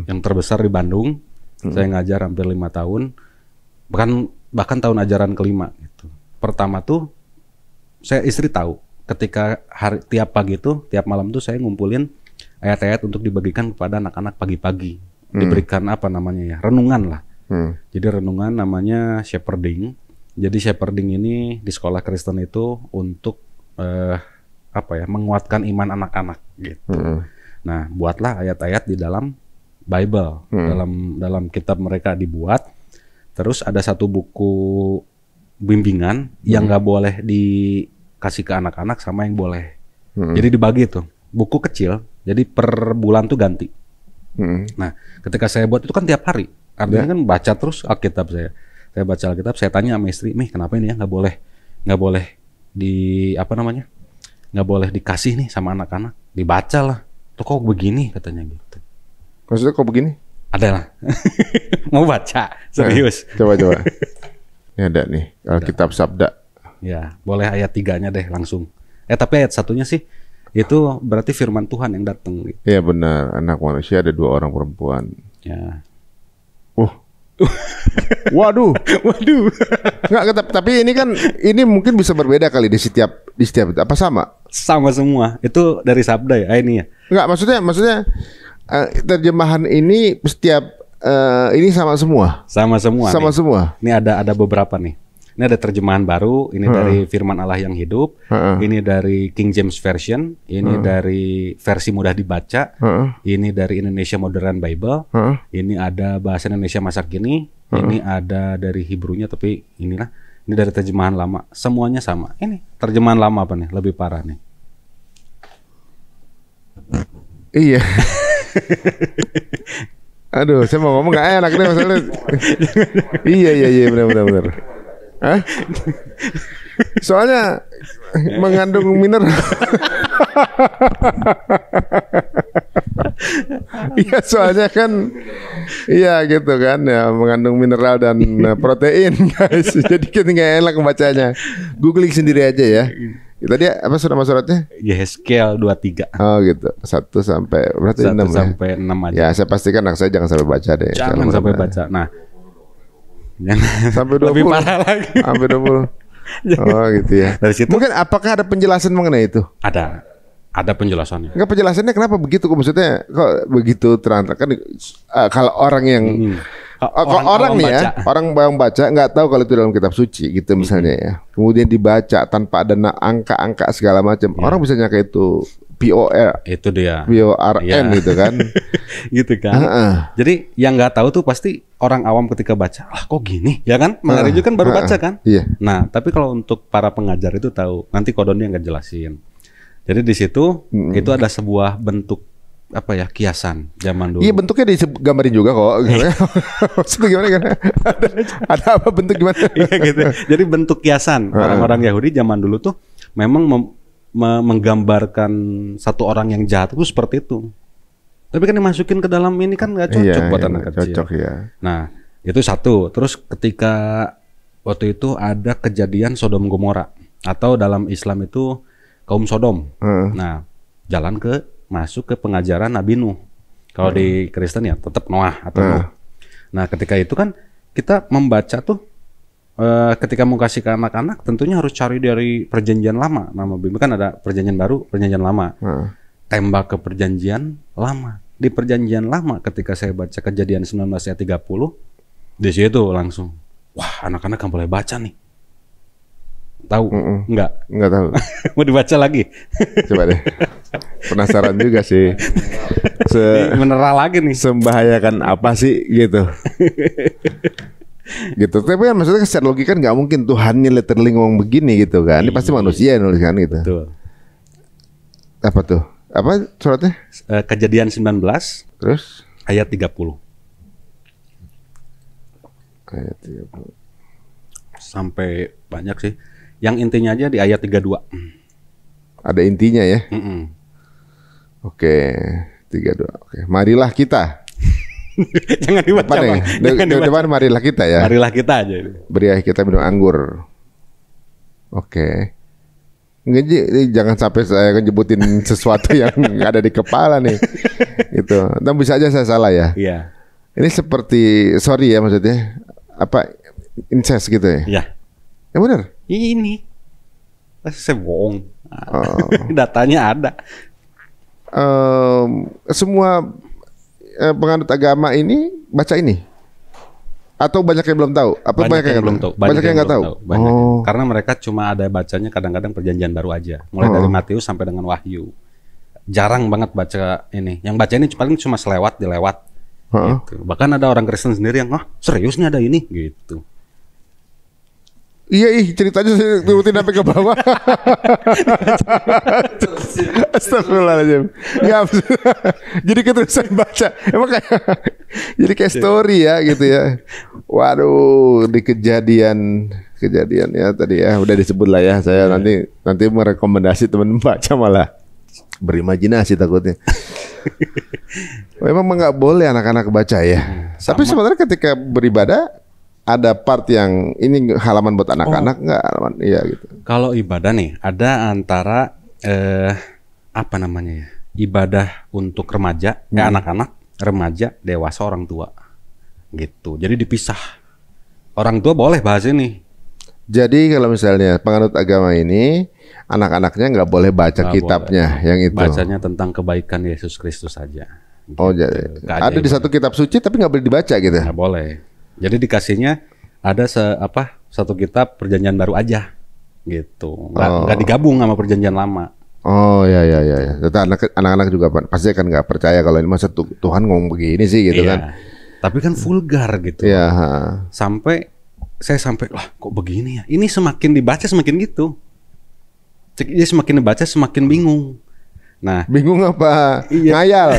yang terbesar di Bandung. Saya ngajar hampir 5 tahun. Bahkan tahun ajaran kelima gitu. Pertama tuh saya istri tahu ketika tiap pagi tuh, tiap malam tuh saya ngumpulin ayat-ayat untuk dibagikan kepada anak-anak pagi-pagi. Diberikan apa namanya ya, renungan lah. Jadi renungan namanya shepherding. Jadi shepherding ini di sekolah Kristen itu untuk menguatkan iman anak-anak gitu. Nah, buatlah ayat-ayat di dalam Bible, dalam kitab mereka dibuat. Terus ada satu buku bimbingan yang nggak boleh dikasih ke anak-anak sama yang boleh. Jadi dibagi tuh, buku kecil. Jadi per bulan tuh ganti. Nah, ketika saya buat itu kan tiap hari, artinya kan baca terus Alkitab saya. Saya baca Alkitab, saya tanya sama istri, kenapa ini ya nggak boleh nggak boleh dikasih nih sama anak-anak, dibaca lah. Tuh kok begini katanya gitu. Maksudnya kok begini? Ada lah, mau baca serius. Coba. Ini ada nih Alkitab Sabda. Ya, boleh ayat 3-nya deh langsung. Tapi ayat 1-nya sih itu berarti firman Tuhan yang datang. Gitu. Iya benar, anak manusia ada 2 orang perempuan. Ya. Waduh. Nggak, tapi ini mungkin bisa berbeda kali di setiap apa sama? Sama semua. Itu dari Sabda ya, ini ya. Nggak, maksudnya terjemahan ini setiap ini sama semua. Sama semua. Sama nih. Semua. Ini ada beberapa nih. Ini ada terjemahan baru, ini dari Firman Allah yang hidup, ini dari King James Version, ini dari versi mudah dibaca, ini dari Indonesia Modern Bible, ini ada bahasa Indonesia masa kini, ini ada dari Hebrew-nya tapi ini dari terjemahan lama, semuanya sama. Ini terjemahan lama apa nih? Lebih parah nih. Iya. Aduh, saya mau ngomong nggak enak nih masalahnya. Iya, benar. Hah? Soalnya mengandung mineral. Iya, soalnya kan iya gitu kan ya, mengandung mineral dan protein guys. Jadi kita nggak enak membacanya. Googling sendiri aja ya. Tadi apa suratnya? Yehezkiel 23. Oh gitu. 1 sampai berarti 6 sampai 6 aja. Ya, saya pastikan anak saya jangan sampai baca deh. Jangan sampai baca. Nah, sampai 20. Lebih parah lagi. Sampai 20. Oh gitu ya. Dari situ mungkin apakah ada penjelasan mengenai itu? Ada penjelasannya. Enggak, penjelasannya kenapa begitu? Maksudnya kok begitu terang kan kalau orang yang orang nih ya, orang yang baca nggak tahu kalau itu dalam kitab suci gitu misalnya ya. Kemudian dibaca tanpa ada angka-angka segala macam. Orang bisa nyangka itu POR. Itu dia. PORN gitu kan. Gitu kan. Jadi yang nggak tahu tuh pasti orang awam ketika baca, kok gini, ya kan? Mengariju kan baru baca kan. Iya. Nah, tapi kalau untuk para pengajar itu tahu, nanti Kodoni yang nggak jelasin. Jadi di situ itu ada sebuah bentuk kiasan zaman dulu. Iya, bentuknya digambarin juga kok. Maksudnya gimana kan? Ada apa bentuk gimana? Iya gitu. Jadi bentuk kiasan orang-orang Yahudi zaman dulu tuh memang menggambarkan satu orang yang jahat itu seperti itu. Tapi kan dimasukin ke dalam ini kan nggak cocok buat anak kecil. Cocok ya. Nah, itu satu. Terus ketika waktu itu ada kejadian Sodom Gomora atau dalam Islam itu kaum Sodom. Nah, masuk ke pengajaran Nabi Nuh. Kalau di Kristen ya tetap Noah atau Nuh. Nah, ketika itu kan kita membaca tuh ketika mau kasih ke anak-anak tentunya harus cari dari perjanjian lama. Nama Bimbel kan ada perjanjian baru, perjanjian lama. Tembak ke perjanjian lama. Di perjanjian lama ketika saya baca Kejadian 19 ayat 30, di situ langsung, wah anak-anak kan boleh baca nih. Tahu? Enggak tahu. Mau dibaca lagi? Coba deh. Penasaran juga sih. Menerah lagi nih. Sembahayakan apa sih gitu. Gitu. Tapi kan maksudnya secara logika kan nggak mungkin Tuhannya literally ngomong begini gitu kan. Ini pasti manusia yang nulis kan gitu. Betul. Apa tuh? Apa suratnya? Kejadian 19 terus ayat 30. Ayat 30. Sampai banyak sih. Yang intinya aja di ayat 32. Ada intinya ya? Oke, 32. Oke, marilah kita. Jangan dibaca, Bang. Depan marilah kita ya. Marilah kita aja. Berilah kita minum anggur. Oke. Jangan sampai saya nyebutin sesuatu yang ada di kepala nih. Gitu. Dan bisa aja saya salah ya. Iya. Ini seperti sorry ya maksudnya apa incest gitu ya? Iya. Ya benar. Ini. Saya bohong. Datanya ada. Semua penganut agama ini baca ini. Atau banyak yang belum tahu? Apa banyak yang belum tahu? Banyak yang nggak tahu. Karena mereka cuma ada bacanya kadang-kadang perjanjian baru aja. Mulai dari Matius sampai dengan Wahyu. Jarang banget baca ini. Yang baca ini paling cuma dilewat. Gitu. Bahkan ada orang Kristen sendiri yang, serius nih ada ini? Gitu. Iya, ceritanya saya turutin sampai ke bawah. Astagfirullahaladzim. Jadi keterusan baca. Emang kayak jadi kayak story ya gitu ya. Waduh, di kejadian ya tadi ya udah disebut lah ya. Saya nanti merekomendasi teman baca malah berimajinasi takutnya. Memang nggak boleh anak-anak baca ya. Tapi sebenarnya ketika beribadah ada part yang ini halaman buat anak-anak nggak halaman iya gitu. Kalau ibadah nih ada antara apa namanya ya, ibadah untuk remaja, anak-anak, remaja, dewasa, orang tua gitu. Jadi dipisah. Orang tua boleh bahas ini. Jadi kalau misalnya penganut agama ini anak-anaknya nggak boleh baca kitabnya boleh. Yang itu. Bacanya tentang kebaikan Yesus Kristus saja. Gitu. Oh jadi ada di satu kitab suci tapi nggak boleh dibaca gitu. Nggak boleh. Jadi dikasihnya ada satu kitab perjanjian baru aja gitu. Nggak digabung sama perjanjian lama. Oh ya. Tetap anak-anak juga pasti kan nggak percaya kalau ini masa Tuhan ngomong begini sih gitu kan. Tapi kan vulgar gitu. Iya. Saya sampai lah kok begini ya. Ini semakin dibaca semakin gitu. Jadi semakin dibaca semakin bingung. Nah, bingung apa? Ngayal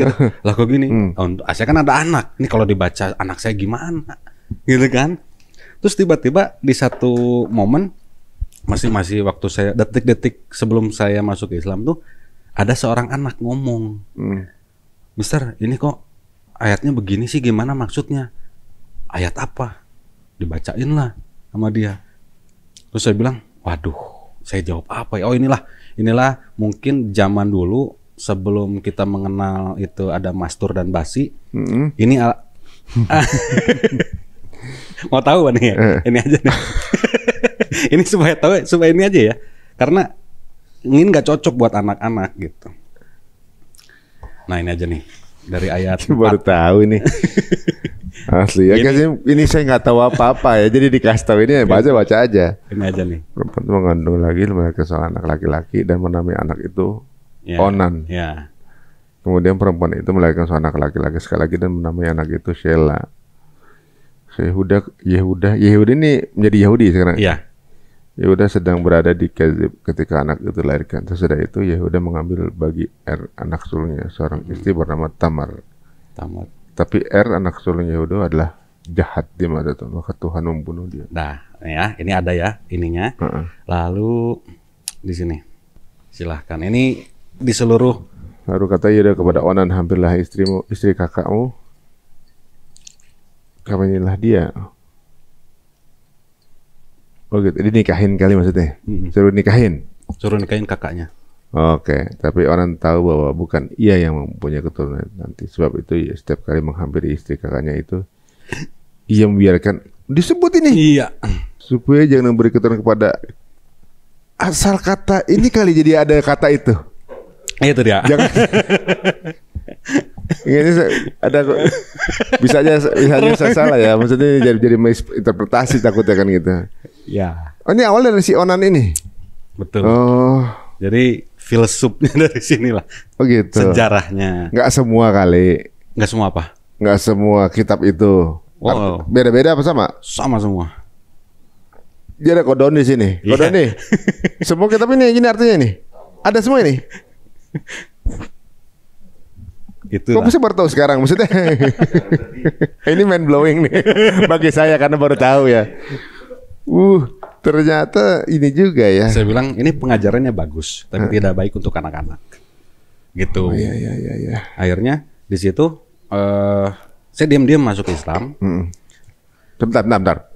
gitu. Lah kok gini? Saya kan ada anak. Ini kalau dibaca anak saya gimana? Gitu kan? Terus tiba-tiba di satu momen masih waktu saya detik-detik sebelum saya masuk Islam tuh ada seorang anak ngomong, Mister, ini kok ayatnya begini sih, gimana maksudnya? Ayat apa? Dibacain lah sama dia. Terus saya bilang, waduh, saya jawab apa ya? Oh inilah mungkin zaman dulu sebelum kita mengenal itu ada mastur dan basi. Ini mau tahu nih ya? Ini aja nih. Ini supaya ini aja ya. Karena ini nggak cocok buat anak-anak gitu. Nah ini aja nih dari ayat 4. Baru tahu ini. Asli ya, ini saya nggak tahu apa-apa ya. Jadi dikasih tahu ini baca aja. Ini aja nih. Perempuan itu mengandung lagi melahirkan seorang anak laki-laki dan menamai anak itu Onan. Ya. Kemudian perempuan itu melahirkan seorang anak laki-laki sekali lagi dan menamai anak itu Shelah. Yehuda ini menjadi Yahudi sekarang. Iya. Yehuda sedang berada di Kezib ketika anak itu dilahirkan. Sesudah itu Yehuda mengambil bagi anak sulungnya seorang istri bernama Tamar. Tapi anak sulung Yehuda adalah jahat di mata Tuhan, maka Tuhan membunuh dia. Nah, ya, ini ada ya ininya. Lalu di sini, silahkan. Ini di seluruh Lalu kata ya kepada Onan, hampirlah istri kakakmu, kawinilah dia. Oh gitu, dinikahin kali maksudnya? Suruh nikahin? Suruh nikahin kakaknya. Oke, tapi Onan tahu bahwa bukan ia yang mempunyai keturunan nanti. Sebab itu ya, setiap kali menghampiri istri kakaknya itu, ia membiarkan disebut ini. Iya. Supaya jangan memberi keturunan kepada asal kata ini kali jadi ada kata itu. Itu dia. Jangan. Ini ada bisa aja saya salah ya. Maksudnya jadi interpretasi takutnya kan gitu. Ya. Oh, ini awal dari si Onan ini. Betul. Oh. Jadi filsufnya dari sinilah. Oh gitu. Sejarahnya. Nggak semua kali. Nggak semua apa? Nggak semua kitab itu. Wow. Beda-beda apa sama? Sama semua. Dia ada kodon di sini. Kodon nih. Semua kitab ini gini artinya nih. Ada semua ini. Itu. Kok bisa baru tahu sekarang maksudnya? Ini mind blowing nih bagi saya karena baru tahu ya. Ternyata ini juga ya. Saya bilang ini pengajarannya bagus, tapi tidak baik untuk anak-anak. Gitu. Oh, iya. Akhirnya di situ saya diam-diam masuk Islam. Bentar.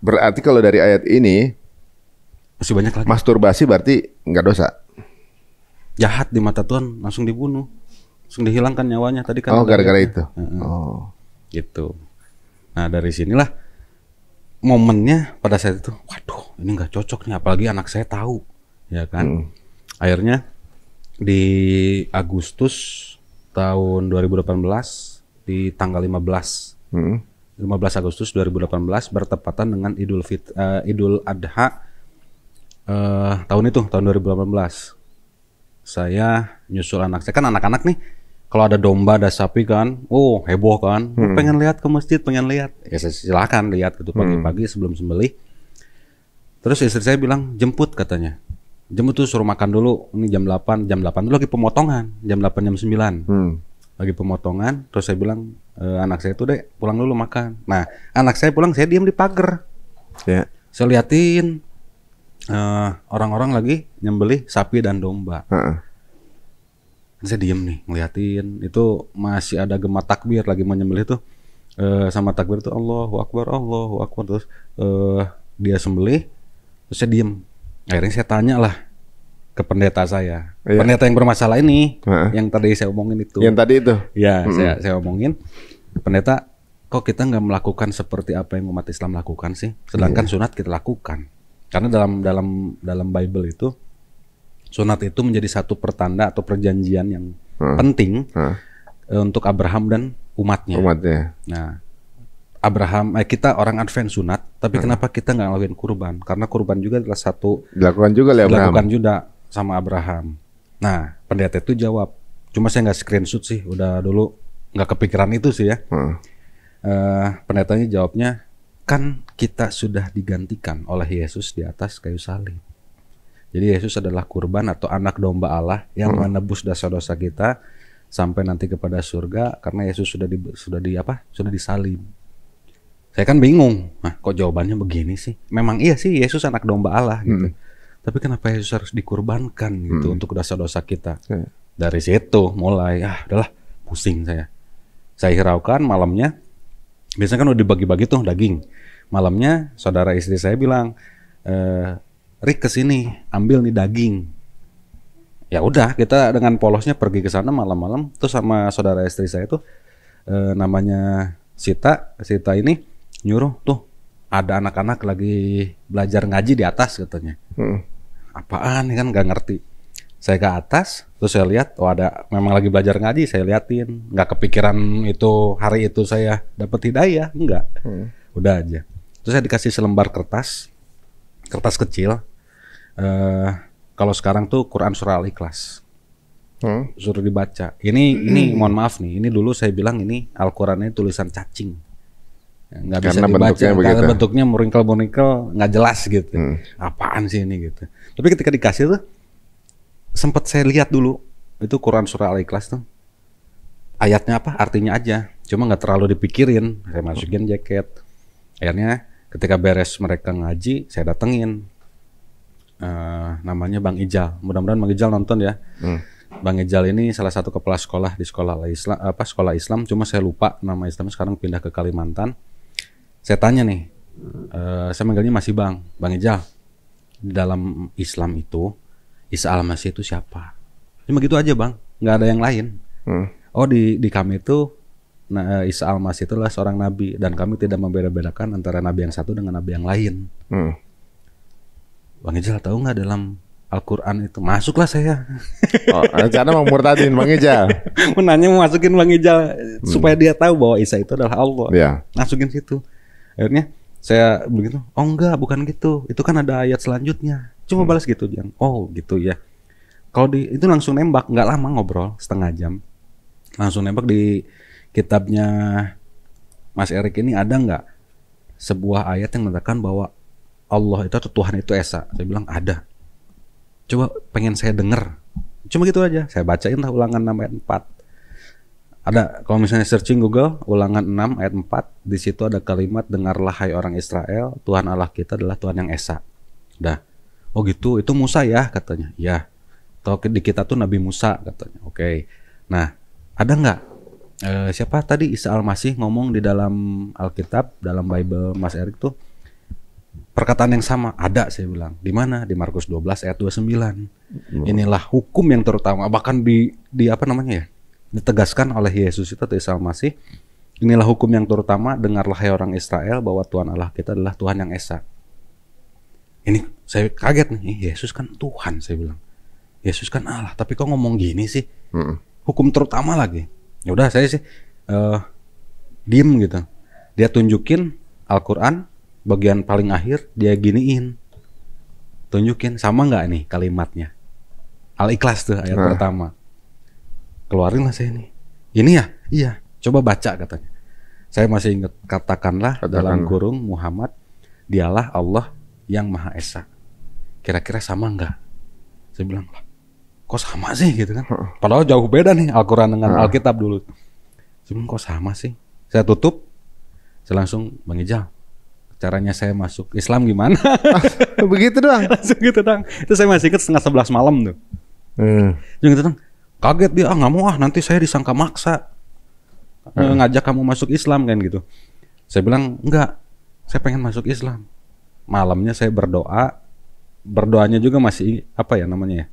Berarti kalau dari ayat ini masih banyak lagi. Masturbasi berarti nggak dosa. Jahat di mata Tuhan, langsung dibunuh, langsung dihilangkan nyawanya tadi kan. Oh, gara-gara itu. Oh, gitu. Nah dari sinilah momennya pada saat itu, waduh, ini nggak cocok nih, apalagi anak saya tahu, ya kan. Akhirnya di Agustus tahun 2018 di tanggal 15 Agustus 2018 bertepatan dengan Idul Adha tahun 2018. Saya nyusul anak saya, kan anak-anak nih kalau ada domba, ada sapi kan, heboh kan, pengen lihat ke masjid, pengen lihat, ya silakan lihat gitu pagi-pagi sebelum sembelih. Terus istri saya bilang jemput katanya, jemput tuh suruh makan dulu, ini jam 8 dulu lagi pemotongan, jam 8 jam 9 lagi pemotongan. Terus saya bilang anak saya tuh dek pulang dulu makan. Nah anak saya pulang, saya diam di pagar, saya liatin orang-orang lagi nyembelih sapi dan domba. Saya diem nih ngeliatin, itu masih ada gema takbir lagi mau nyembelih tuh, sama takbir tuh Allahu Akbar. Terus dia sembelih, terus saya diem. Akhirnya saya tanya lah ke pendeta saya, pendeta yang bermasalah ini, yang tadi saya omongin itu. Yang tadi itu? Ya, saya omongin, pendeta, kok kita nggak melakukan seperti apa yang umat Islam lakukan sih? Sedangkan sunat kita lakukan. Karena dalam Bible itu sunat itu menjadi satu pertanda atau perjanjian yang penting untuk Abraham dan umatnya. Nah, kita orang Advent sunat, tapi kenapa kita nggak ngelakuin kurban? Karena kurban juga adalah satu dilakukan juga sama Abraham. Nah, pendeta itu jawab, cuma saya nggak screenshot sih, udah dulu nggak kepikiran itu sih ya. Pendetanya jawabnya, kan kita sudah digantikan oleh Yesus di atas kayu salib. Jadi Yesus adalah kurban atau anak domba Allah yang menebus dosa-dosa kita sampai nanti kepada surga, karena Yesus sudah disalib. Saya kan bingung, nah kok jawabannya begini sih? Memang iya sih Yesus anak domba Allah gitu. Tapi kenapa Yesus harus dikurbankan gitu untuk dosa-dosa kita? Dari situ mulai udahlah pusing saya. Saya hiraukan malamnya. Biasanya kan udah dibagi-bagi tuh daging. Malamnya saudara istri saya bilang, Rick kesini ambil nih daging. Ya udah kita dengan polosnya pergi ke sana malam-malam. Terus sama saudara istri saya tuh namanya Sita ini nyuruh tuh ada anak-anak lagi belajar ngaji di atas katanya. Apaan nih kan nggak ngerti. Saya ke atas, terus saya lihat, ada memang lagi belajar ngaji, saya liatin. Nggak kepikiran itu hari itu saya dapat hidayah, enggak. Udah aja. Terus saya dikasih selembar kertas kecil. Kalau sekarang tuh Quran surah Al-Ikhlas. Suruh dibaca. Ini mohon maaf nih, ini dulu saya bilang ini Al-Qurannya tulisan cacing. Nggak bisa dibaca, karena bentuknya murinkal-murinkal, nggak jelas gitu. Apaan sih ini gitu. Tapi ketika dikasih tuh, sempat saya lihat dulu itu Quran surah Al-Ikhlas tuh ayatnya apa artinya aja, cuma nggak terlalu dipikirin. Saya masukin jaket. Akhirnya ketika beres mereka ngaji, saya datengin namanya Bang Ijal, mudah-mudahan Bang Ijal nonton ya. Bang Ijal ini salah satu kepala sekolah di sekolah Islam, cuma saya lupa nama Islamnya, sekarang pindah ke Kalimantan. Saya tanya nih, saya manggilnya masih Bang Ijal, di dalam Islam itu Isa Al-Masih itu siapa? Cuma gitu aja Bang, nggak ada yang lain. Oh di kami itu Isa Al-Masih itu adalah seorang nabi, dan kami tidak membeda-bedakan antara nabi yang satu dengan nabi yang lain. Bang Ijal tahu nggak dalam Al-Quran itu? Masuklah saya. Oh, rencana mau murtadin Bang Ijal. Menanya mau masukin Bang Ijal supaya dia tahu bahwa Isa itu adalah Allah. Yeah. Masukin situ. Akhirnya saya begitu. Oh enggak, bukan gitu. Itu kan ada ayat selanjutnya. Cuma balas gitu Jang. Oh gitu ya. Kalau itu langsung nembak, nggak lama ngobrol, setengah jam. Langsung nembak di kitabnya Mas Erik ini ada nggak sebuah ayat yang mengatakan bahwa Allah itu atau Tuhan itu Esa? Saya bilang ada. Coba pengen saya denger. Cuma gitu aja. Saya bacain lah ulangan 6 ayat 4. Ada, kalau misalnya searching Google, ulangan 6 ayat 4. Di situ ada kalimat, dengarlah hai orang Israel, Tuhan Allah kita adalah Tuhan yang Esa. Dah. Oh gitu, itu Musa ya katanya. Ya. Atau di kita tuh Nabi Musa katanya. Oke. Nah, ada nggak? Siapa tadi Isa Al-Masih ngomong di dalam Alkitab, dalam Bible Mas Erik tuh, perkataan yang sama? Ada, saya bilang. Di mana? Di Markus 12 ayat 29. Inilah hukum yang terutama, bahkan di apa namanya ya? Ditegaskan oleh Yesus itu atau Isa Al-Masih. Inilah hukum yang terutama, dengarlah hai orang Israel bahwa Tuhan Allah kita adalah Tuhan yang Esa. Ini saya kaget nih, Yesus kan Tuhan, saya bilang. Yesus kan Allah, tapi kok ngomong gini sih? Hukum terutama lagi. Ya udah saya sih diem gitu. Dia tunjukin Al-Quran bagian paling akhir, dia giniin, tunjukin sama nggak nih kalimatnya. Al-Ikhlas tuh ayat pertama. Keluarin lah saya nih. Ini ya? Iya. Coba baca katanya. Saya masih ingat, katakanlah dalam kurung Muhammad, dialah Allah yang Maha Esa. Kira-kira sama nggak? Saya bilang, kok sama sih gitu kan? Padahal jauh beda nih Al-Quran dengan Alkitab dulu. Saya bilang, kok sama sih? Saya tutup. Saya langsung, Bang Ijal, caranya saya masuk Islam gimana? Begitu doang. Langsung gitu doang. Itu saya masih ingat 10:30 malam tuh. Jadi gitu doang. Kaget dia, nggak mau nanti saya disangka maksa ngajak kamu masuk Islam kan gitu. Saya bilang enggak, saya pengen masuk Islam. Malamnya saya berdoanya juga masih apa ya namanya ya,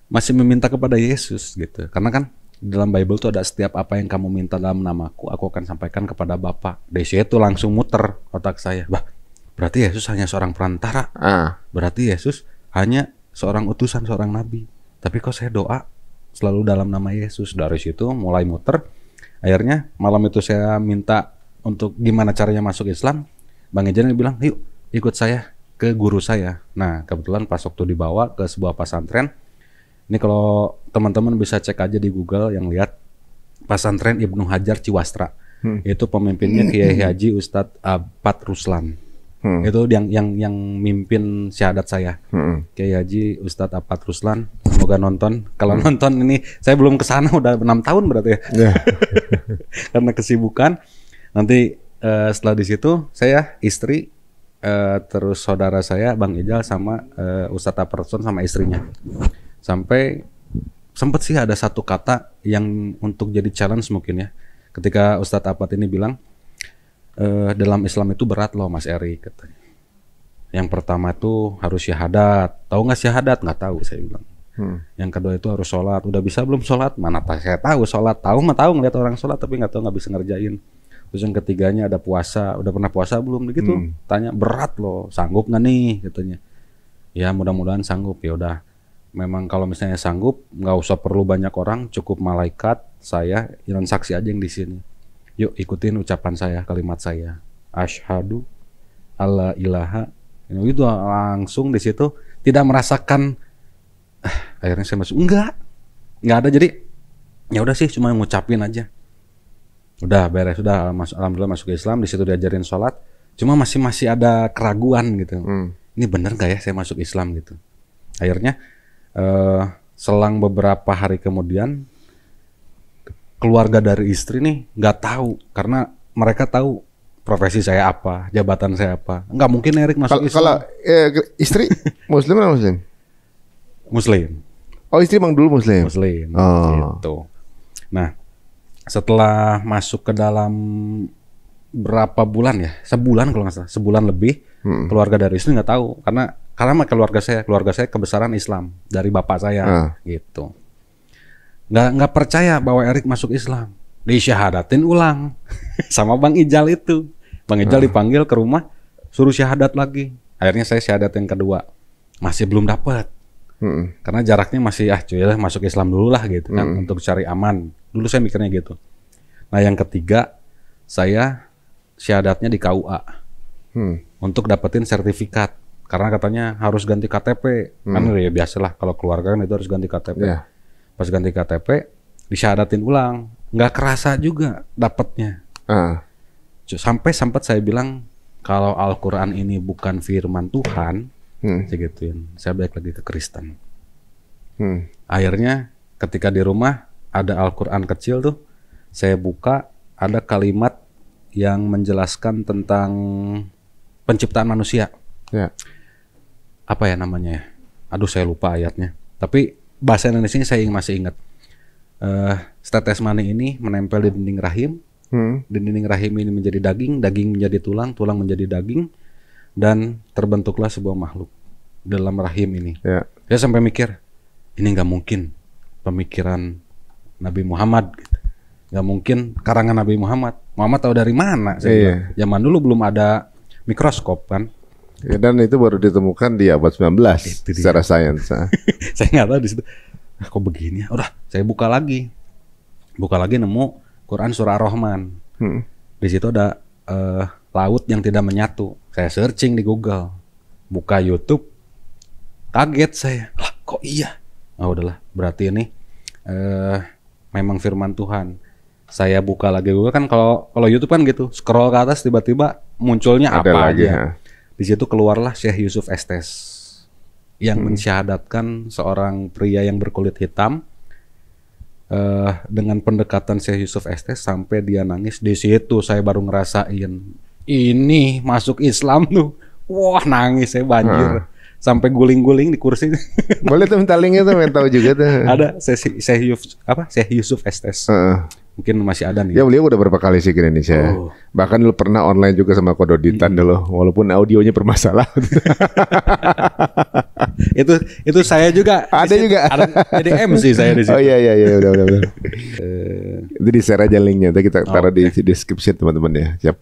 masih meminta kepada Yesus gitu. Karena kan dalam Bible tuh ada setiap apa yang kamu minta dalam namaku, aku akan sampaikan kepada Bapa. Dari situ langsung muter otak saya. Bah, berarti Yesus hanya seorang perantara. Berarti Yesus hanya seorang utusan, seorang nabi. Tapi kok saya doa selalu dalam nama Yesus. Dari situ mulai muter. Akhirnya malam itu saya minta untuk gimana caranya masuk Islam. Bang Ijal bilang, yuk ikut saya ke guru saya. Nah kebetulan pas waktu dibawa ke sebuah pesantren. Ini kalau teman-teman bisa cek aja di Google yang lihat pesantren Ibnu Hajar Ciwastra. Itu pemimpinnya Kiai Haji Ustadz Apat Ruslan. Itu yang mimpin syahadat saya. Kiai Haji Ustadz Apat Ruslan. Semoga nonton. Kalau nonton ini, saya belum kesana udah 6 tahun berarti ya. Karena kesibukan. Nanti setelah di situ saya istri terus saudara saya Bang Ijal sama Ustadz Apat Ruslan sama istrinya. Sampai sempet sih ada satu kata yang untuk jadi challenge mungkin ya. Ketika Ustadz Apat ini bilang, dalam Islam itu berat loh Mas Erik katanya. Yang pertama itu harus syahadat. Tahu nggak syahadat? Nggak tahu, saya bilang. Yang kedua itu harus sholat. Udah bisa belum sholat? Mana saya tahu sholat. Tahu mah tahu ngeliat orang sholat, tapi nggak tahu, nggak bisa ngerjain. Terus yang ketiganya ada puasa. Udah pernah puasa belum? Begitu. Tanya, berat loh. Sanggup nggak nih? Katanya. Ya mudah-mudahan sanggup. Ya udah. Memang kalau misalnya sanggup, nggak usah perlu banyak orang, cukup malaikat, saya, dan saksi aja yang di sini. Yuk ikutin ucapan saya, kalimat saya. Asyhadu alla ilaha. Itu langsung di situ tidak merasakan. Akhirnya saya masuk. Nggak ada. Jadi ya udah sih, cuma ngucapin aja. Udah beres, sudah alhamdulillah masuk ke Islam. Di situ diajarin sholat. Cuma masih ada keraguan gitu. Ini bener nggak ya saya masuk Islam gitu. Akhirnya selang beberapa hari kemudian keluarga dari istri nih nggak tahu, karena mereka tahu profesi saya apa, jabatan saya apa. Nggak mungkin Erik masuk Islam. Kalau istri Muslim atau Muslim? Muslim. Oh, istri emang dulu Muslim? Muslim, Oh. gitu. Nah, setelah masuk ke dalam berapa bulan ya? Sebulan kalau nggak salah, sebulan lebih. Keluarga dari istri nggak tahu karena keluarga saya kebesaran Islam dari bapak saya, gitu. Nggak percaya bahwa Erik masuk Islam. Disyahadatin ulang sama Bang Ijal itu. Bang Ijal dipanggil ke rumah, suruh syahadat lagi. Akhirnya saya syahadat yang kedua, masih belum dapat. Karena jaraknya masih cuy lah, masuk Islam dulu lah gitu kan, untuk cari aman. Dulu saya mikirnya gitu. Nah yang ketiga, saya syahadatnya di KUA untuk dapetin sertifikat. Karena katanya harus ganti KTP. Kan ya biasalah kalau keluarga kan itu harus ganti KTP. Yeah. Pas ganti KTP, disyahadatin ulang. Nggak kerasa juga dapetnya. Sampai sempat saya bilang, kalau Al-Quran ini bukan firman Tuhan, saya gituin, saya balik lagi ke Kristen. Akhirnya ketika di rumah ada Al-Quran kecil tuh, saya buka, ada kalimat yang menjelaskan tentang penciptaan manusia. Yeah. Apa ya namanya? Aduh saya lupa ayatnya. Tapi bahasa Indonesia saya masih ingat. Tetes mani ini menempel di dinding rahim. Di dinding rahim ini menjadi daging, daging menjadi tulang, tulang menjadi daging, dan terbentuklah sebuah makhluk dalam rahim ini. Yeah. Saya sampai mikir, ini nggak mungkin pemikiran Nabi Muhammad, gitu. Nggak mungkin karangan Nabi Muhammad. Muhammad tahu dari mana? Saya bilang. Zaman dulu belum ada mikroskop kan. Ya, dan itu baru ditemukan di abad 19 secara sains. Saya nggak tahu di situ. Kok begini? Udah, saya buka lagi nemu Quran surah Ar-Rahman. Di situ ada laut yang tidak menyatu. Saya searching di Google, buka YouTube, kaget saya. Lah, kok iya? Oh udahlah, berarti ini memang firman Tuhan. Saya buka lagi Google kan, kalau YouTube kan gitu, scroll ke atas tiba-tiba munculnya ada apa lagi, aja. Di situ keluarlah Syekh Yusuf Estes yang mensyahadatkan seorang pria yang berkulit hitam. Dengan pendekatan Syekh Yusuf Estes sampai dia nangis. Di situ saya baru ngerasain ini masuk Islam tuh. Wah, nangis saya banjir. Sampai guling-guling di kursi. Boleh tuh minta linknya tuh, tahu juga tuh. Ada Syekh Yusuf Estes. Mungkin masih ada nih. Ya beliau udah berapa kali sih ke Indonesia. Bahkan dulu pernah online juga sama Kododitan dulu, walaupun audionya bermasalah. itu saya juga. Ada juga. Ada jadi MC saya di situ. Oh iya udah. Itu di share aja linknya. Nanti kita taruh di description teman-teman ya.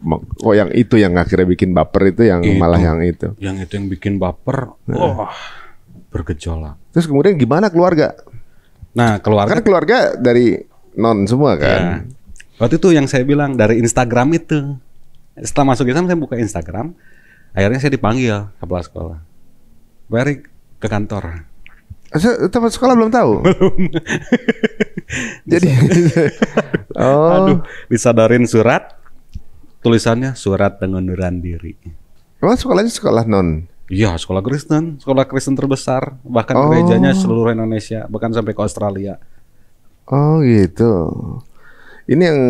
Oh yang itu yang akhirnya bikin baper itu yang itu, malah yang itu. Yang itu yang bikin baper. Bergejolak. Terus kemudian gimana keluarga? Nah keluarga. Kan keluarga dari non semua kan. Ya. Waktu itu yang saya bilang dari Instagram itu. Setelah masuk Islam saya buka Instagram. Akhirnya saya dipanggil kepala sekolah. Balik ke kantor. Tempat sekolah belum tahu. Jadi aduh, disadarin surat. Tulisannya surat pengunduran diri. Emang sekolahnya sekolah non? Iya, sekolah Kristen terbesar. Bahkan gerejanya seluruh Indonesia, bahkan sampai ke Australia. Oh gitu. Ini yang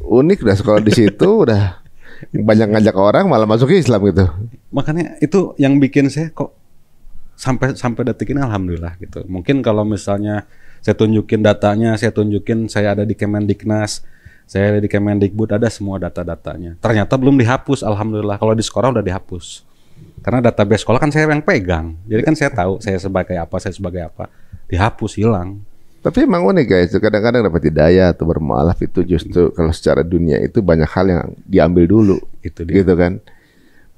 unik, udah sekolah di situ udah banyak ngajak orang malah masuk Islam gitu. Makanya itu yang bikin saya kok sampai detik ini alhamdulillah gitu. Mungkin kalau misalnya saya tunjukin datanya, saya ada di Kemendiknas, saya ada di Kemendikbud, ada semua data-datanya. Ternyata belum dihapus, alhamdulillah. Kalau di sekolah udah dihapus. Karena database sekolah kan saya yang pegang. Jadi kan saya tahu saya sebagai apa. Dihapus, hilang. Tapi emang unik guys, kadang-kadang dapat hidayah atau bermualaf itu justru kalau secara dunia itu banyak hal yang diambil dulu, itu dia. Gitu kan.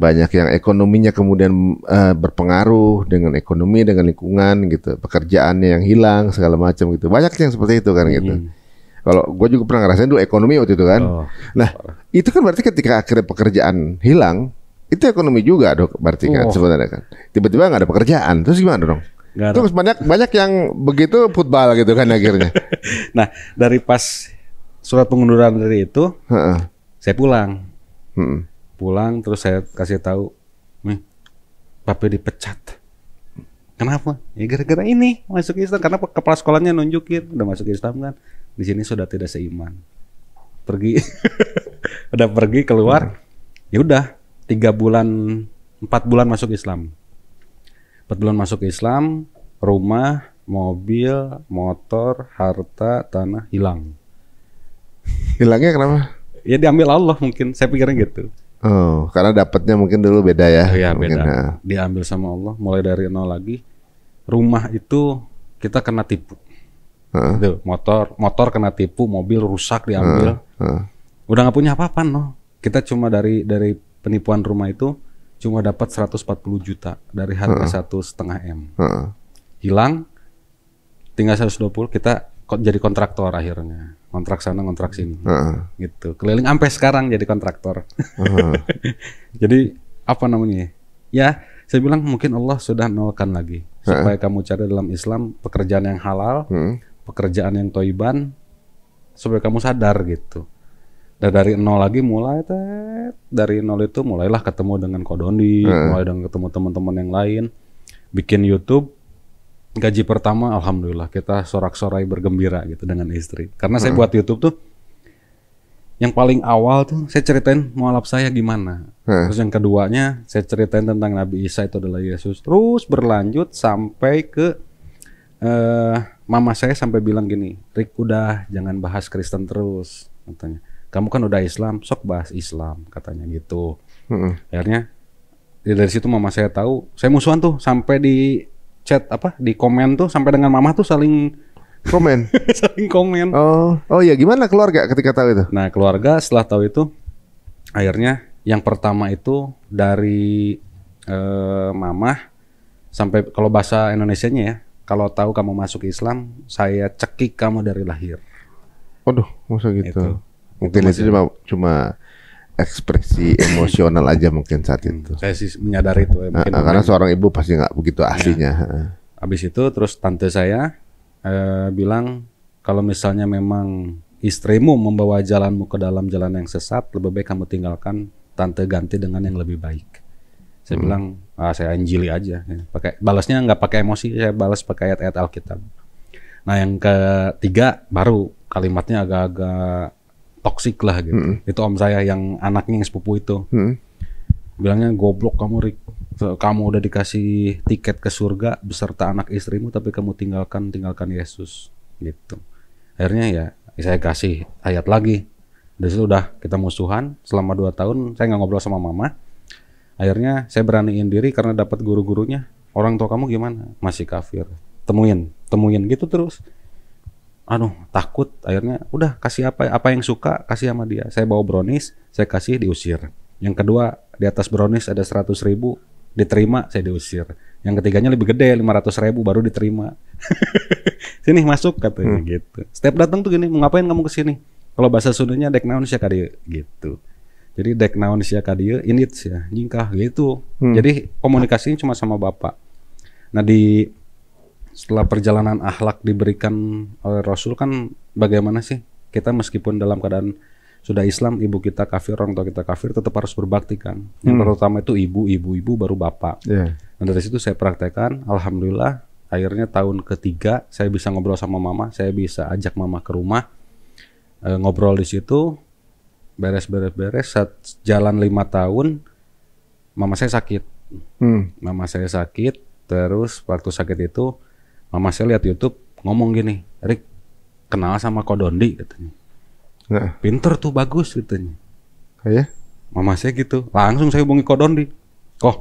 Banyak yang ekonominya kemudian berpengaruh dengan ekonomi, dengan lingkungan gitu, pekerjaannya yang hilang segala macam gitu. Banyak yang seperti itu kan gitu. Kalau gue juga pernah ngerasain dulu ekonomi waktu itu kan. Nah itu kan berarti ketika akhirnya pekerjaan hilang, itu ekonomi juga dong berarti kan sebenarnya kan. Tiba-tiba nggak ada pekerjaan, terus gimana dong? Terus banyak yang begitu football gitu kan akhirnya. Nah dari pas surat pengunduran diri itu, saya pulang. Pulang terus saya kasih tahu, nih Papi dipecat. Kenapa? Ya gara-gara ini masuk Islam. Karena kepala sekolahnya nunjukin udah masuk Islam kan. Di sini sudah tidak seiman. Pergi, udah pergi keluar. Ya udah 4 bulan masuk Islam. 4 bulan masuk Islam, rumah mobil, motor, harta, tanah hilang. Hilangnya kenapa? Ya diambil Allah mungkin, saya pikirnya gitu. Oh, karena dapatnya mungkin dulu beda ya. Iya mungkin, beda. Diambil sama Allah, mulai dari nol lagi. Rumah itu kita kena tipu. Tuh, motor kena tipu, mobil rusak diambil. Udah nggak punya apa-apa no. Kita cuma dari penipuan rumah itu cuma dapat 140 juta dari harga 1,5 M. Hilang, tinggal 120, kita jadi kontraktor akhirnya. Kontrak sana, kontrak sini. Gitu. Keliling sampai sekarang jadi kontraktor. Jadi apa namanya? Ya, saya bilang mungkin Allah sudah nolkan lagi. Supaya kamu cari dalam Islam pekerjaan yang halal, pekerjaan yang toiban, supaya kamu sadar gitu. Dan dari nol lagi mulai, dari nol itu mulailah ketemu dengan Kodondi, mulai dengan ketemu teman-teman yang lain, bikin YouTube. Gaji pertama alhamdulillah kita sorak-sorai bergembira gitu dengan istri. Karena saya buat YouTube tuh yang paling awal tuh saya ceritain mualaf saya gimana. Terus yang keduanya saya ceritain tentang Nabi Isa itu adalah Yesus. Terus berlanjut sampai ke mama saya sampai bilang gini, "Rick, udah jangan bahas Kristen terus," katanya. "Kamu kan udah Islam, sok bahas Islam," katanya gitu. Akhirnya dari situ mama saya tahu, saya musuhan tuh sampai di chat di komen tuh sampai dengan mama tuh saling komen. saling komen. Oh ya, gimana keluarga ketika tahu itu? Nah, keluarga setelah tahu itu akhirnya yang pertama itu dari mama sampai, kalau bahasa Indonesianya ya, kalau tahu kamu masuk Islam, saya cekik kamu dari lahir. Waduh, masa gitu. Itu. Mungkin itu cuma ekspresi emosional aja mungkin saat itu. Saya sih menyadari itu. Karena seorang ibu pasti nggak begitu aslinya. Habis itu terus tante saya bilang kalau misalnya memang istrimu membawa jalanmu ke dalam jalan yang sesat, lebih baik kamu tinggalkan, tante ganti dengan yang lebih baik. Saya bilang, saya injili aja. Pakai balasnya nggak pakai emosi, saya balas pakai ayat-ayat Alkitab. Nah yang ketiga baru kalimatnya agak-agak toksik lah gitu. Itu om saya yang anaknya yang sepupu itu. Bilangnya, "Goblok kamu, Rick. Kamu udah dikasih tiket ke surga beserta anak istrimu, tapi kamu tinggalkan Yesus." Gitu. Akhirnya ya saya kasih ayat lagi. Dari situ udah kita musuhan selama 2 tahun. Saya nggak ngobrol sama mama. Akhirnya saya beraniin diri karena dapat guru-gurunya. "Orang tua kamu gimana?" "Masih kafir." Temuin gitu terus. Aduh, takut. Akhirnya udah kasih apa yang suka, kasih sama dia. Saya bawa brownies, saya kasih, diusir. Yang kedua, di atas brownies ada 100.000, diterima, saya diusir. Yang ketiganya lebih gede, 500.000, baru diterima. "Sini masuk," katanya gitu. Setiap datang tuh gini, "Mau ngapain kamu kesini?" Kalau bahasa Sundanya dek naon sia ka dieu gitu. Jadi dek naon sia ka dieu init sia nyingkah gitu. Jadi komunikasinya cuma sama bapak. Nah, setelah perjalanan akhlak diberikan oleh Rasul kan, bagaimana sih kita meskipun dalam keadaan sudah Islam, ibu kita kafir, orang tua kita kafir, tetap harus berbakti kan. Yang pertama itu ibu baru bapak. Dan dari situ saya praktekkan, alhamdulillah akhirnya tahun ketiga saya bisa ngobrol sama mama, saya bisa ajak mama ke rumah, ngobrol di situ, beres, jalan 5 tahun, mama saya sakit. Mama saya sakit, terus waktu sakit itu mama saya lihat YouTube ngomong gini, "Rick, kenal sama Kodondi," katanya. "Pinter tuh, bagus," katanya. Ya? Mama saya gitu. Langsung saya hubungi Kodondi. "Kok,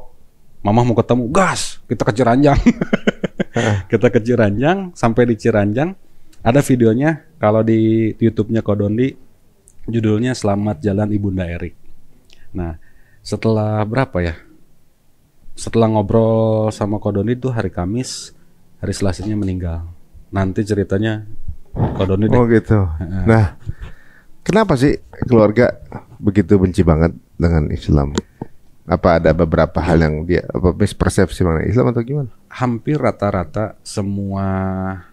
mama mau ketemu." "Gas, kita ke Ciranjang." Kita ke Ciranjang, sampai di Ciranjang ada videonya kalau di YouTube-nya Kodondi, judulnya "Selamat Jalan Ibunda Erik." Nah, setelah berapa ya? Setelah ngobrol sama Kodondi itu hari Kamis, hari Selasanya meninggal. Nanti ceritanya Kodondi deh. Oh gitu. Nah, kenapa sih keluarga begitu benci banget dengan Islam? Apa ada beberapa hal yang dia mispersepsi mengenai Islam atau gimana? Hampir rata-rata semua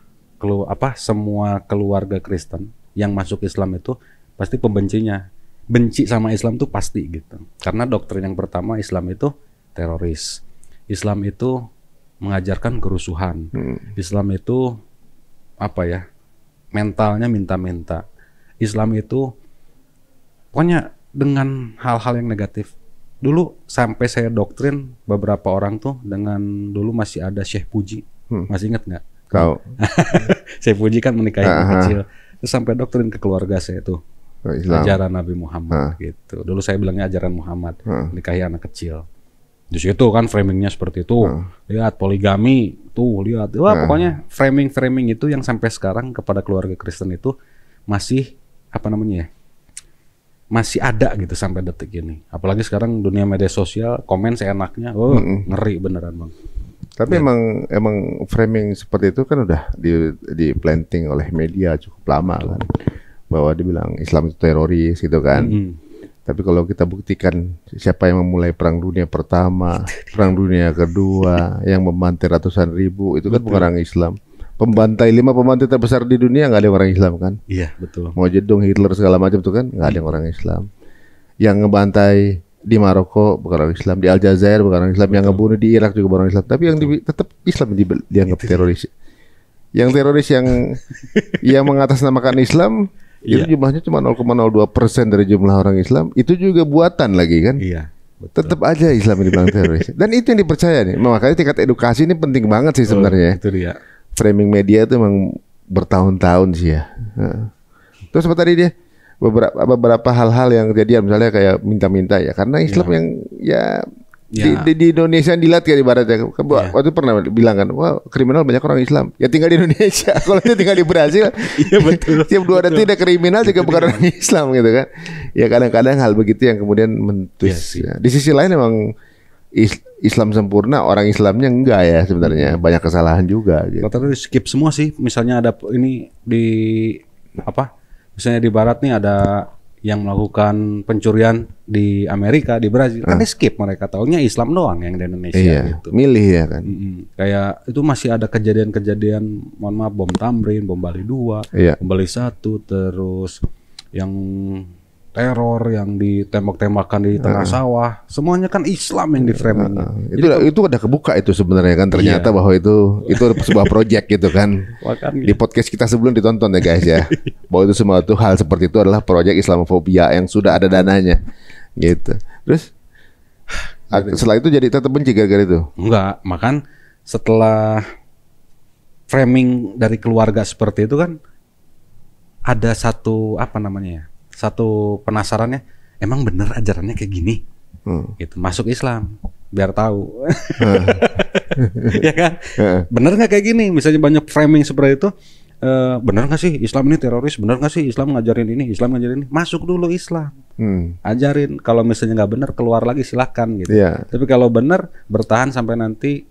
keluarga Kristen yang masuk Islam itu pasti pembencinya. Benci sama Islam tuh pasti gitu. Karena doktrin yang pertama, Islam itu teroris. Islam itu mengajarkan kerusuhan. Islam itu mentalnya minta-minta. Islam itu pokoknya dengan hal-hal yang negatif. Dulu sampai saya doktrin beberapa orang tuh dengan, dulu masih ada Syekh Puji. Masih ingat nggak? Tahu. Saya puji kan menikahi anak kecil. Terus sampai doktrin ke keluarga saya tuh. Islam. Ajaran Nabi Muhammad gitu. Dulu saya bilangnya ajaran Muhammad, nikahi anak kecil. Di situ kan framingnya seperti itu. Lihat poligami, tuh lihat. Wah, pokoknya framing itu yang sampai sekarang kepada keluarga Kristen itu masih apa namanya ya? Masih ada gitu sampai detik ini. Apalagi sekarang dunia media sosial, komen seenaknya. Oh, ngeri beneran, Bang. Tapi emang framing seperti itu kan udah di planting oleh media cukup lama kan. Bahwa dibilang Islam itu teroris gitu kan. Tapi kalau kita buktikan siapa yang memulai perang dunia pertama, perang dunia kedua, yang membantai ratusan ribu, itu kan bukan orang Islam. Pembantai 5 pembantai terbesar di dunia nggak ada orang Islam kan? Iya, betul. Mao Zedong, Hitler segala macam itu kan nggak ada orang Islam. Yang ngebantai di Maroko bukan orang Islam, di Aljazair bukan orang Islam, yang ngebunuh di Irak juga bukan orang Islam. Tapi yang tetap Islam dianggap teroris. Yang teroris yang mengatasnamakan Islam itu jumlahnya cuma 0,02% dari jumlah orang Islam. Itu juga buatan lagi kan? Iya. Tetap aja Islam ini bilang teroris. Dan itu yang dipercaya nih. Makanya tingkat edukasi ini penting banget sih sebenarnya. Itu dia. Framing media itu memang bertahun-tahun sih ya. Terus apa tadi dia? Beberapa hal-hal yang kejadian misalnya kayak minta-minta ya. Karena Islam yang di Indonesia yang dilihat kayak ibaratnya. Waktu pernah bilang kan, wah kriminal banyak orang Islam. Ya tinggal di Indonesia. Kalau dia tinggal di Brazil, iya betul. Tiap 2 detik ada kriminal juga bukan orang Islam gitu kan. Ya kadang-kadang hal begitu yang kemudian mentus. Ya. Di sisi lain memang Islam sempurna, orang Islamnya enggak ya sebenarnya. Banyak kesalahan juga gitu. Kalau tadi skip semua sih. Misalnya ada ini di misalnya di barat nih ada yang melakukan pencurian di Amerika, di Brazil, kan di skip, mereka taunya Islam doang yang di Indonesia gitu. Milih ya kan. Kayak itu masih ada kejadian-kejadian, mohon maaf, bom Tamrin, bom Bali 2, bom Bali 1, terus yang teror yang ditembak-tembakan di tengah sawah, semuanya kan Islam yang di framing. Itu udah kebuka itu sebenarnya kan, ternyata bahwa itu sebuah proyek gitu kan. Di podcast kita sebelum ditonton ya guys ya. Bahwa itu semua itu hal seperti itu adalah proyek Islamofobia yang sudah ada dananya gitu. Terus setelah itu jadi tetap benci gara-gara itu? Enggak, makan setelah framing dari keluarga seperti itu kan ada satu satu penasarannya, emang bener ajarannya kayak gini, gitu. Masuk Islam biar tahu, ya kan? Bener nggak kayak gini? Misalnya banyak framing seperti itu, bener nggak sih Islam ini teroris? Bener nggak sih Islam ngajarin ini? Islam ngajarin ini? Masuk dulu Islam, ajarin. Kalau misalnya nggak bener keluar lagi silahkan gitu. Tapi kalau bener bertahan sampai nanti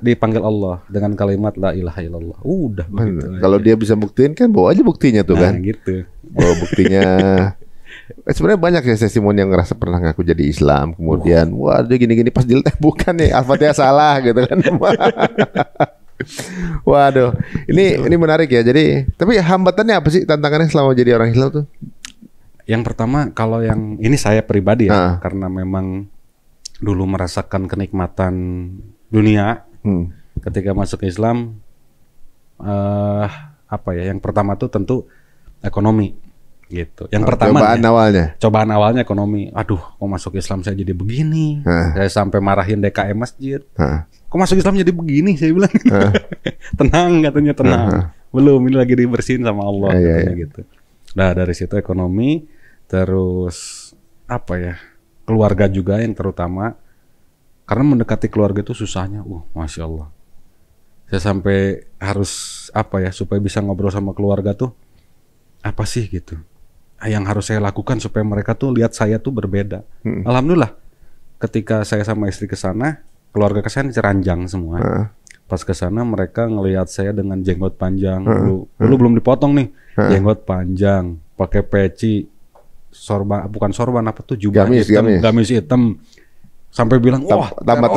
dipanggil Allah dengan kalimat la ilaha illallah. Udah begitu. Kalau dia bisa buktiin kan bawa aja buktinya tuh kan. Gitu. Bawa buktinya. Sebenarnya banyak ya testimoni yang ngerasa pernah ngaku jadi Islam, kemudian wah dia gini-gini pas dilihat bukan nih, Al-Fatihah salah gitu kan. Waduh, ini menarik ya. Jadi, tapi hambatannya apa sih, tantangannya selama jadi orang Islam tuh? Yang pertama, kalau yang ini saya pribadi ya, karena memang dulu merasakan kenikmatan dunia ketika masuk Islam. Yang pertama tuh tentu ekonomi gitu. Yang pertama cobaan awalnya ekonomi. Aduh, kok masuk Islam saya jadi begini. Saya sampai marahin DKM masjid. Kok masuk Islam jadi begini, saya bilang. Tenang katanya, tenang. Belum, ini lagi dibersihin sama Allah katanya gitu. Nah, dari situ ekonomi, terus keluarga juga yang terutama. Karena mendekati keluarga itu susahnya. Masya Allah. Saya sampai harus supaya bisa ngobrol sama keluarga tuh apa sih gitu. Yang harus saya lakukan supaya mereka tuh lihat saya tuh berbeda. Alhamdulillah, ketika saya sama istri ke sana, keluarga ke sana ceranjang semua. Pas ke sana mereka ngelihat saya dengan jenggot panjang. Dulu belum dipotong nih. Jenggot panjang, pakai peci, bukan sorban jubah gamis hitam. Sampai bilang, wah tambah.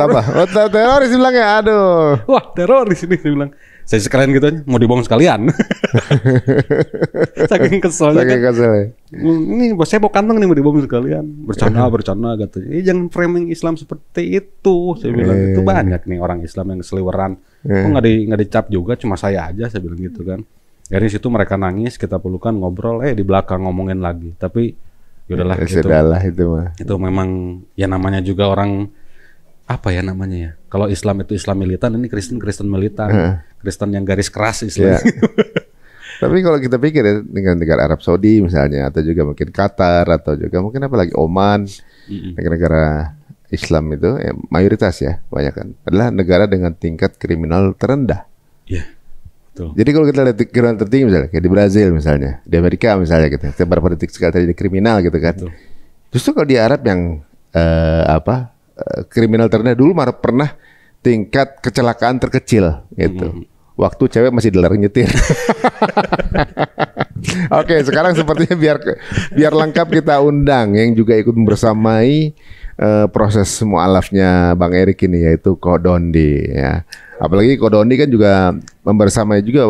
Teroris bilang ya, aduh. Wah teroris ini, saya bilang. Saya sekalian gitu aja, mau dibuang sekalian. Saking keselnya kan. Ini bos saya bawa kantong nih, mau dibuang sekalian. Bercanda katanya. Jangan framing Islam seperti itu. Saya bilang, itu banyak nih orang Islam yang seliweran. Kok nggak dicap juga, cuma saya aja, saya bilang gitu kan. Dari situ mereka nangis, kita pelukan, ngobrol, di belakang ngomongin lagi. Tapi yaudahlah gitu. Sudahlah itu mah. Itu memang ya namanya juga orang apa ya namanya ya? Kalau Islam itu Islam militan, ini Kristen militan, Kristen yang garis keras Islam. Tapi kalau kita pikir ya, dengan negara Arab Saudi misalnya, atau juga mungkin Qatar, atau juga mungkin apalagi Oman, negara-negara Islam itu ya, mayoritas ya, banyak kan, adalah negara dengan tingkat kriminal terendah. Iya, betul. Jadi kalau kita lihat kriminal tertinggi misalnya, kayak di Brazil misalnya, di Amerika misalnya gitu, sebar politik sekali terjadi kriminal gitu kan. Betul. Justru kalau di Arab yang kriminal terendah dulu pernah tingkat kecelakaan terkecil gitu. Waktu cewek masih dilarang nyetir. Oke, sekarang sepertinya biar lengkap kita undang yang juga ikut bersamai proses mualafnya Bang Erik ini, yaitu Ko Dondi ya. Apalagi Ko Dondi kan juga membersamai juga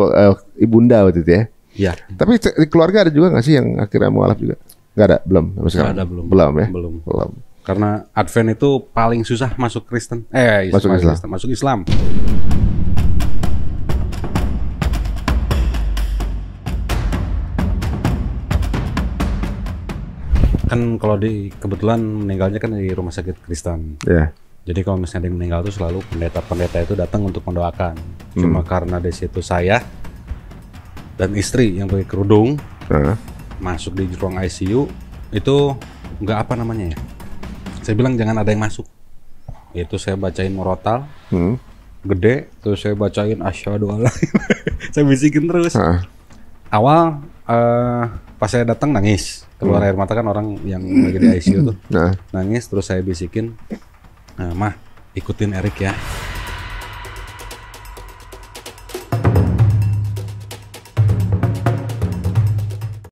ibunda waktu itu ya. Iya. Tapi di keluarga ada juga nggak sih yang akhirnya mualaf juga? Nggak ada, belum. Nggak ada, belum. Belum ya. Belum. Karena Advent itu paling susah masuk Kristen. Masuk Islam. Kan kalau kebetulan meninggalnya kan di rumah sakit Kristen. Yeah. Jadi kalau misalnya dia meninggal itu selalu pendeta itu datang untuk mendoakan. Cuma karena di situ saya dan istri yang pakai kerudung masuk di ruang ICU itu nggak apa namanya ya. Saya bilang jangan ada yang masuk. Itu saya bacain murotal gede, terus saya bacain asyhadu alla. Saya bisikin terus. Awal pas saya datang nangis, keluar air mata kan orang yang lagi di ICU tuh. Nangis, terus saya bisikin, "Mah, ikutin Erik ya."